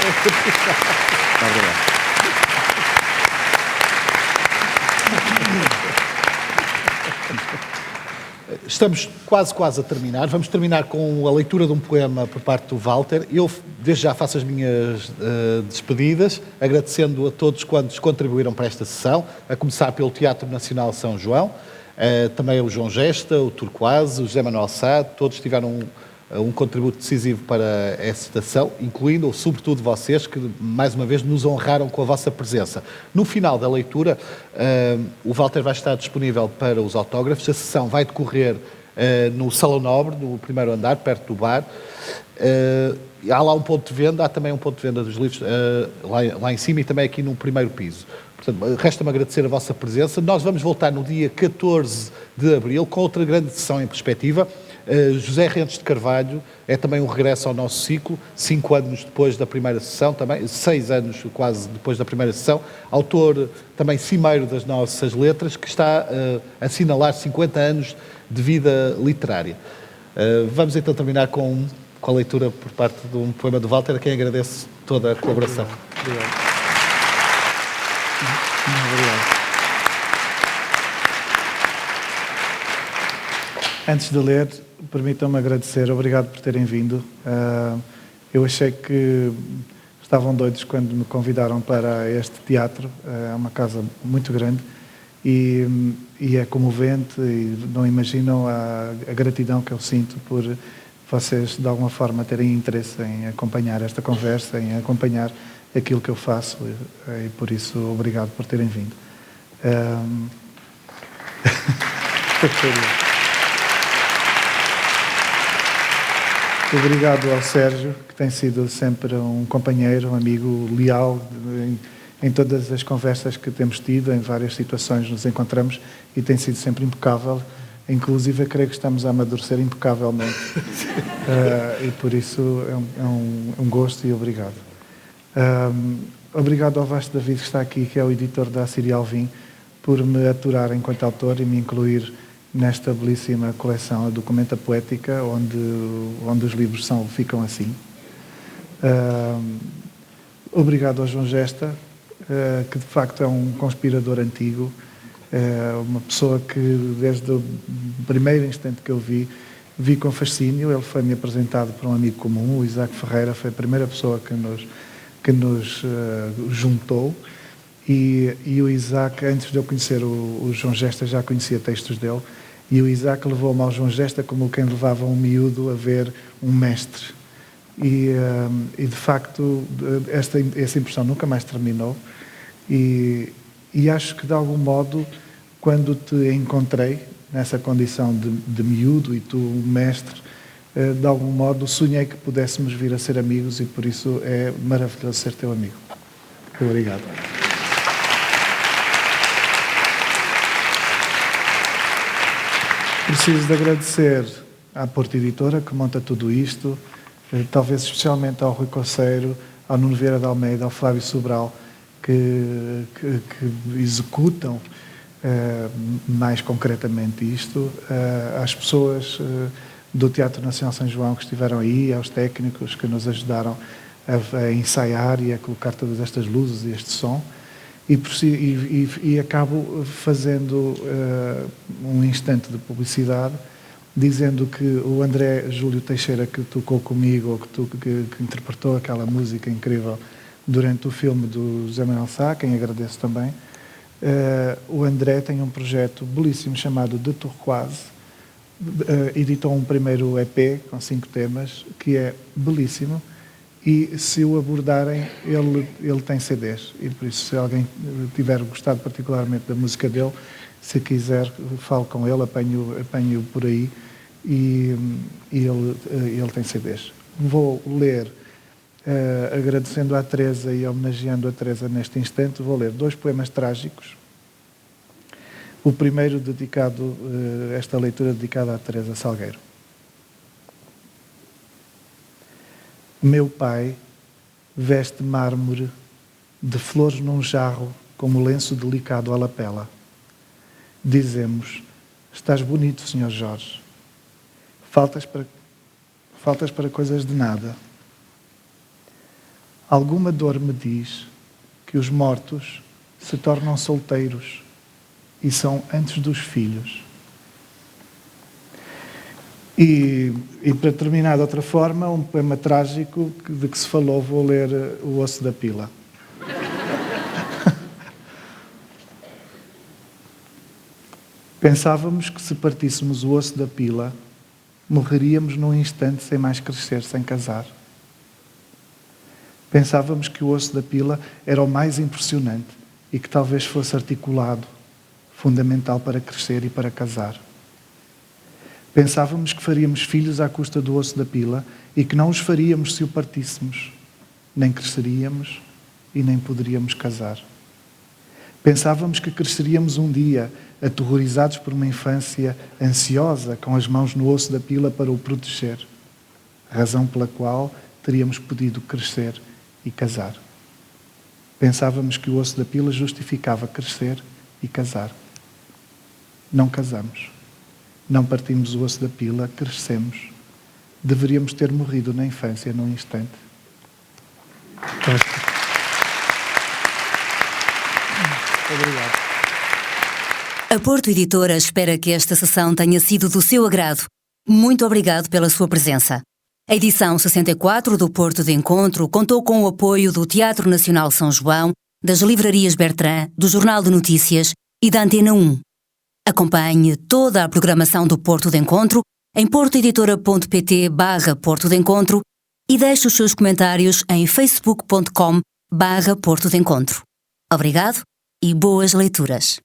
Muito obrigado. Estamos quase a terminar. Vamos terminar com a leitura de um poema por parte do Walter. Eu, desde já, faço as minhas despedidas, agradecendo a todos quantos contribuíram para esta sessão, a começar pelo Teatro Nacional São João, também o João Gesta, o Turquoise, o José Manuel Sá, todos tiveram um contributo decisivo para esta sessão, incluindo, ou sobretudo, vocês, que mais uma vez nos honraram com a vossa presença. No final da leitura, o Walter vai estar disponível para os autógrafos. A sessão vai decorrer no Salão Nobre, no primeiro andar, perto do bar. Há lá um ponto de venda, há também um ponto de venda dos livros lá em cima e também aqui no primeiro piso. Portanto, resta-me agradecer a vossa presença. Nós vamos voltar no dia 14 de abril com outra grande sessão em perspectiva. José Rentes de Carvalho é também um regresso ao nosso ciclo, 5 anos depois da primeira sessão, também 6 anos quase depois da primeira sessão, autor também cimeiro das nossas letras, que está a assinalar 50 anos de vida literária. Vamos então terminar com a leitura por parte de um poema do Walter, a quem agradeço toda a colaboração. Obrigado. Antes de ler, permitam-me agradecer. Obrigado por terem vindo. Eu achei que estavam doidos quando me convidaram para este teatro. É uma casa muito grande e é comovente e não imaginam a gratidão que eu sinto por vocês, de alguma forma, terem interesse em acompanhar esta conversa, em acompanhar aquilo que eu faço e por isso, obrigado por terem vindo. Obrigado ao Sérgio, que tem sido sempre um companheiro, um amigo leal em todas as conversas que temos tido, em várias situações nos encontramos e tem sido sempre impecável. Inclusive, eu creio que estamos a amadurecer impecavelmente. E por isso é um gosto e obrigado. Obrigado ao Vasco David, que está aqui, que é o editor da Assíria Alvim, por me aturar enquanto autor e me incluir nesta belíssima coleção, a Documenta Poética, onde os livros ficam assim. Obrigado ao João Gesta, que de facto é um conspirador antigo, uma pessoa que desde o primeiro instante que eu vi com fascínio. Ele foi-me apresentado por um amigo comum, o Isaac Ferreira, foi a primeira pessoa que nos juntou. E o Isaac, antes de eu conhecer o João Gesta, já conhecia textos dele, e o Isaac levou-me ao João Gesta como quem levava um miúdo a ver um mestre. E de facto, essa impressão nunca mais terminou, e acho que, de algum modo, quando te encontrei nessa condição de miúdo e tu, mestre, de algum modo, sonhei que pudéssemos vir a ser amigos, e por isso é maravilhoso ser teu amigo. Obrigado. Preciso de agradecer à Porto Editora, que monta tudo isto, talvez especialmente ao Rui Coceiro, ao Nuno Vieira de Almeida, ao Flávio Sobral, que executam mais concretamente isto, às pessoas do Teatro Nacional São João que estiveram aí, aos técnicos que nos ajudaram a ensaiar e a colocar todas estas luzes e este som. E acabo fazendo um instante de publicidade, dizendo que o André Júlio Teixeira, que tocou comigo, ou que interpretou aquela música incrível durante o filme do José Manuel Sá, quem agradeço também, o André tem um projeto belíssimo chamado De Turquoise, editou um primeiro EP com 5 temas, que é belíssimo. E se o abordarem, ele tem CDs, e por isso, se alguém tiver gostado particularmente da música dele, se quiser, falo com ele, apanho por aí, e ele tem CDs. Vou ler, agradecendo à Teresa e homenageando a Teresa neste instante, vou ler 2 poemas trágicos. O primeiro dedicado, esta leitura dedicada à Teresa Salgueiro. Meu pai veste mármore de flores num jarro como lenço delicado à lapela. Dizemos, estás bonito, Sr. Jorge. Faltas para coisas de nada. Alguma dor me diz que os mortos se tornam solteiros e são antes dos filhos. E para terminar de outra forma, um poema trágico de que se falou, vou ler O Osso da Pila. Pensávamos que se partíssemos o osso da pila, morreríamos num instante sem mais crescer, sem casar. Pensávamos que o osso da pila era o mais impressionante e que talvez fosse articulado, fundamental para crescer e para casar. Pensávamos que faríamos filhos à custa do osso da pila e que não os faríamos se o partíssemos. Nem cresceríamos e nem poderíamos casar. Pensávamos que cresceríamos um dia, aterrorizados por uma infância ansiosa, com as mãos no osso da pila para o proteger. Razão pela qual teríamos podido crescer e casar. Pensávamos que o osso da pila justificava crescer e casar. Não casamos. Não partimos o osso da pila, crescemos. Deveríamos ter morrido na infância num instante. Obrigado. A Porto Editora espera que esta sessão tenha sido do seu agrado. Muito obrigado pela sua presença. A edição 64 do Porto de Encontro contou com o apoio do Teatro Nacional São João, das Livrarias Bertrand, do Jornal de Notícias e da Antena 1. Acompanhe toda a programação do Porto de Encontro em portoeditora.pt/Porto de Encontro e deixe os seus comentários em facebook.com/Porto de Encontro. Obrigado e boas leituras.